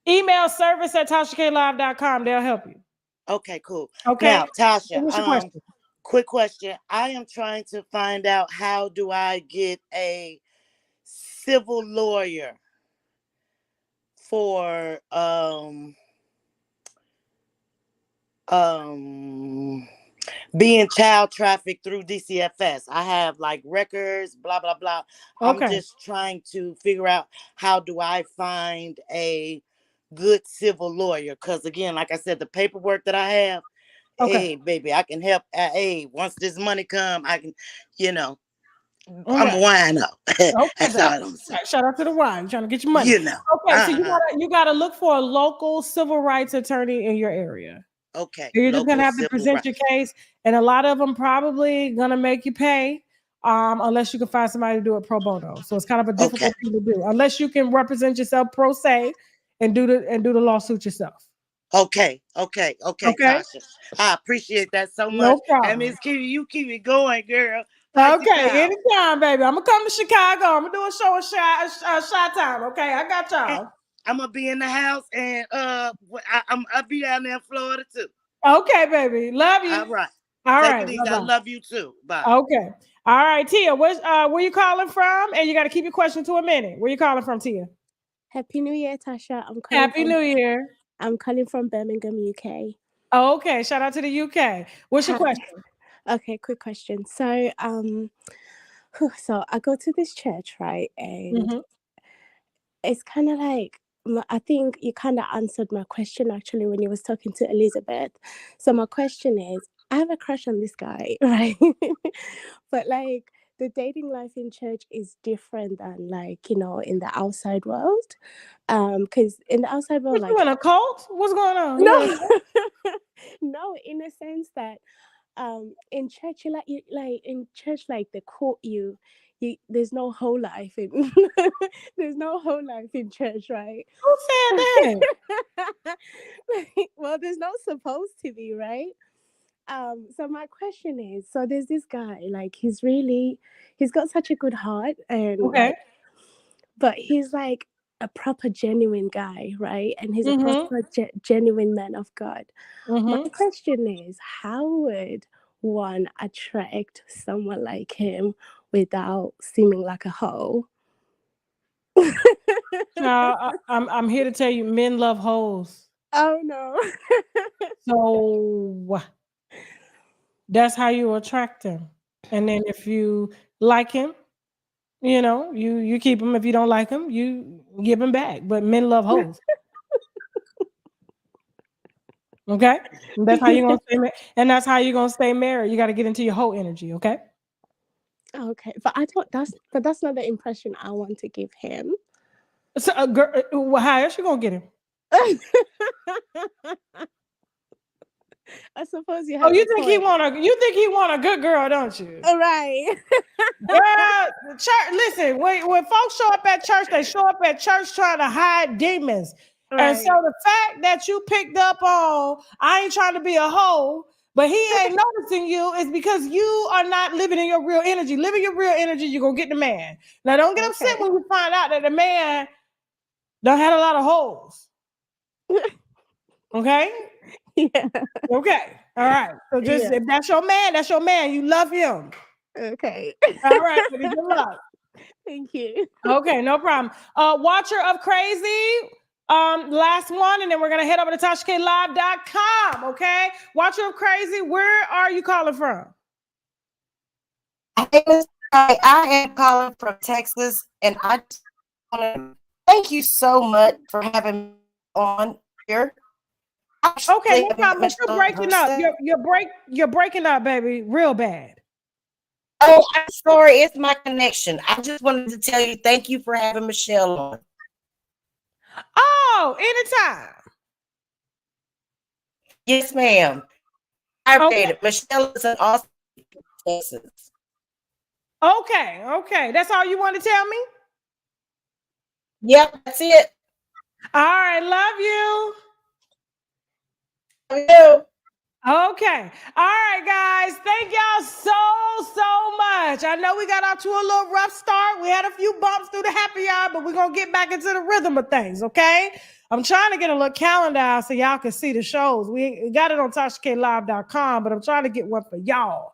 [SPEAKER 1] Email service at TashaKLive.com. They'll help you.
[SPEAKER 14] Okay, cool.
[SPEAKER 1] Okay.
[SPEAKER 14] Now, Tasha,
[SPEAKER 1] What's your question?
[SPEAKER 14] quick question. I am trying to find out, how do I get a civil lawyer for being child trafficked through DCFS. I have like records, blah, blah, blah. I'm
[SPEAKER 1] Okay.
[SPEAKER 14] just trying to figure out, how do I find a good civil lawyer? Because again, like I said, the paperwork that I have,
[SPEAKER 1] Okay.
[SPEAKER 14] hey, baby, I can help. Hey, once this money come, I can, I'm
[SPEAKER 1] Okay.
[SPEAKER 14] a wine up.
[SPEAKER 1] Okay,
[SPEAKER 14] That's all I'm saying.
[SPEAKER 1] shout out to the wine, trying to get your money. Okay, so you gotta look for a local civil rights attorney in your area.
[SPEAKER 14] Okay.
[SPEAKER 1] You're just gonna
[SPEAKER 14] Local
[SPEAKER 1] have to
[SPEAKER 14] civil
[SPEAKER 1] present your case, and a lot of them probably gonna make you pay, unless you can find somebody to do it pro bono. So it's kind of a difficult thing to do, unless you can represent yourself pro se and do the lawsuit yourself.
[SPEAKER 14] Okay, Tasha. I appreciate that so much.
[SPEAKER 1] No problem.
[SPEAKER 14] And Miss Kitty, you keep it going, girl.
[SPEAKER 1] Okay, anytime, baby. I'm gonna come to Chicago. I'm gonna do a show of Shy Time. Okay, I got y'all.
[SPEAKER 14] I'm gonna be in the house, and I'll be down there in Florida too.
[SPEAKER 1] Okay, baby. Love you.
[SPEAKER 14] All right.
[SPEAKER 1] All
[SPEAKER 14] Take
[SPEAKER 1] right.
[SPEAKER 14] it easy.
[SPEAKER 1] Bye-bye.
[SPEAKER 14] I love you too. Bye.
[SPEAKER 1] Okay. All right, Tia. Where you calling from? And you got to keep your question to a minute. Where you calling from, Tia?
[SPEAKER 15] Happy New Year, Tasha.
[SPEAKER 1] Happy New Year.
[SPEAKER 15] I'm calling from Birmingham, UK.
[SPEAKER 1] Oh, okay. Shout out to the UK. What's your question?
[SPEAKER 15] Okay, quick question. So, so I go to this church, right? And it's kind of like, I think you kind of answered my question actually when you was talking to Elizabeth. So my question is, I have a crush on this guy, right? But like the dating life in church is different than like, in the outside world. Because in the outside world,
[SPEAKER 1] What, you
[SPEAKER 15] like
[SPEAKER 1] in a cult? What's going on? You in a
[SPEAKER 15] no,
[SPEAKER 1] cult?
[SPEAKER 15] no, in a sense that in church you like in church like they quote you there's no whole life in there's no whole life in church, right?
[SPEAKER 1] Who said that?
[SPEAKER 15] Well, there's not supposed to be, right? So my question is, so there's this guy, like he's got such a good heart, and
[SPEAKER 1] Okay.
[SPEAKER 15] like, but he's like a proper genuine guy, right? And he's a
[SPEAKER 1] Mm-hmm.
[SPEAKER 15] proper genuine man of God. My
[SPEAKER 1] Mm-hmm.
[SPEAKER 15] question is, how would one attract someone like him without seeming like a hoe?
[SPEAKER 1] I'm here to tell you, men love hoes.
[SPEAKER 15] Oh no.
[SPEAKER 1] So that's how you attract him. And then if you like him, you keep him. If you don't like him, you give him back. But men love hoes. Okay? And that's how you're gonna stay and that's how you're gonna stay married. You got to get into your hoe energy, okay?
[SPEAKER 15] Okay, but that's not the impression I want to give him.
[SPEAKER 1] So girl, how else you gonna get him?
[SPEAKER 15] I suppose you
[SPEAKER 1] Oh,
[SPEAKER 15] have
[SPEAKER 1] you
[SPEAKER 15] a
[SPEAKER 1] think
[SPEAKER 15] point.
[SPEAKER 1] you think he want a good girl, don't you?
[SPEAKER 15] All right.
[SPEAKER 1] Girl, church. Listen, when folks show up at church, they show up at church trying to hide demons. And so
[SPEAKER 15] Right.
[SPEAKER 1] the fact that you picked up on, I ain't trying to be a hoe, but he ain't noticing you is because you are not living in your real energy. Living your real energy, you're gonna get the man. Now, don't get upset
[SPEAKER 15] Okay.
[SPEAKER 1] when you find out that the man don't had a lot of hoes. Okay?
[SPEAKER 15] Yeah.
[SPEAKER 1] Okay. All right. So just
[SPEAKER 15] Yeah.
[SPEAKER 1] if that's your man, that's your man. You love him.
[SPEAKER 15] Okay.
[SPEAKER 1] All right, baby, good luck.
[SPEAKER 15] Thank you.
[SPEAKER 1] Okay, no problem. Watcher of Crazy, last one, and then we're gonna head over to TashaKLive.com. Okay, Watcher of Crazy, where are you calling from?
[SPEAKER 16] I am calling from Texas, and I just want to thank you so much for having me on here.
[SPEAKER 1] Okay, no problem. But you're breaking up. You're breaking up, baby, real bad.
[SPEAKER 16] Oh, I'm sorry. It's my connection. I just wanted to tell you thank you for having Michelle on.
[SPEAKER 1] Oh, anytime.
[SPEAKER 16] Yes, ma'am. I appreciate
[SPEAKER 1] Okay.
[SPEAKER 16] it. Michelle is an awesome Texas.
[SPEAKER 1] Okay. That's all you want to tell me?
[SPEAKER 16] Yep, that's it.
[SPEAKER 1] All right, love you.
[SPEAKER 16] Love you.
[SPEAKER 1] Okay. All right, guys. Thank y'all so much. I know we got out to a little rough start. We had a few bumps through the happy hour, but we're going to get back into the rhythm of things, okay? I'm trying to get a little calendar out so y'all can see the shows. We got it on TashaKLive.com, but I'm trying to get one for y'all.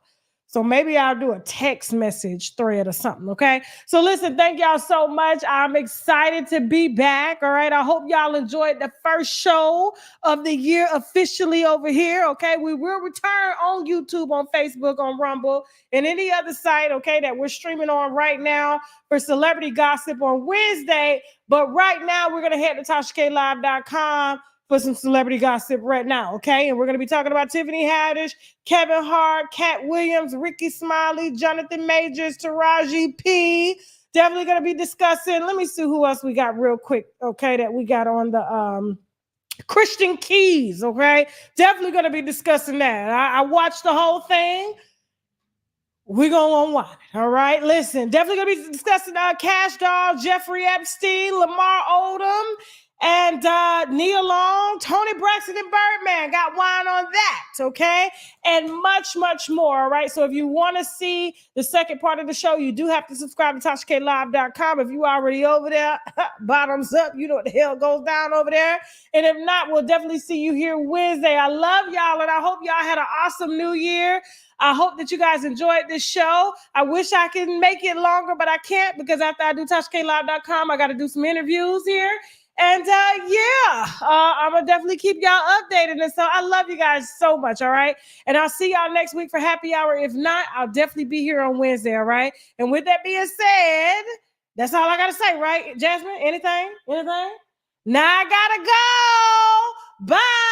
[SPEAKER 1] So maybe I'll do a text message thread or something, okay? So listen, thank y'all so much. I'm excited to be back, all right? I hope y'all enjoyed the first show of the year officially over here, okay? We will return on YouTube, on Facebook, on Rumble, and any other site, okay, that we're streaming on right now for Celebrity Gossip on Wednesday. But right now, we're going to head to TashaKLive.com for some celebrity gossip right now, okay? And we're going to be talking about Tiffany Haddish, Kevin Hart, Cat Williams, Ricky Smiley, Jonathan Majors, Taraji P. Definitely going to be discussing. Let me see who else we got real quick, okay, that we got on the Christian Keys, okay? Definitely going to be discussing that. I watched the whole thing. We're going to unwind it, all right? Listen, definitely going to be discussing Cash Doll, Jeffrey Epstein, Lamar Odom, and Nia Long, Tony Braxton, and Birdman. Got wine on that, okay? And much more, all right? So if you want to see the second part of the show, you do have to subscribe to TashaKLive.com. If you already over there, bottoms up, you know what the hell goes down over there. And if not, we'll definitely see you here Wednesday. I love y'all, and I hope y'all had an awesome new year. I hope that you guys enjoyed this show. I wish I could make it longer, but I can't because after I do TashaKLive.com, I got to do some interviews here. And I'm going to definitely keep y'all updated. And so I love you guys so much, all right? And I'll see y'all next week for happy hour. If not, I'll definitely be here on Wednesday, all right? And with that being said, that's all I got to say, right? Jasmine, anything? Now I got to go. Bye.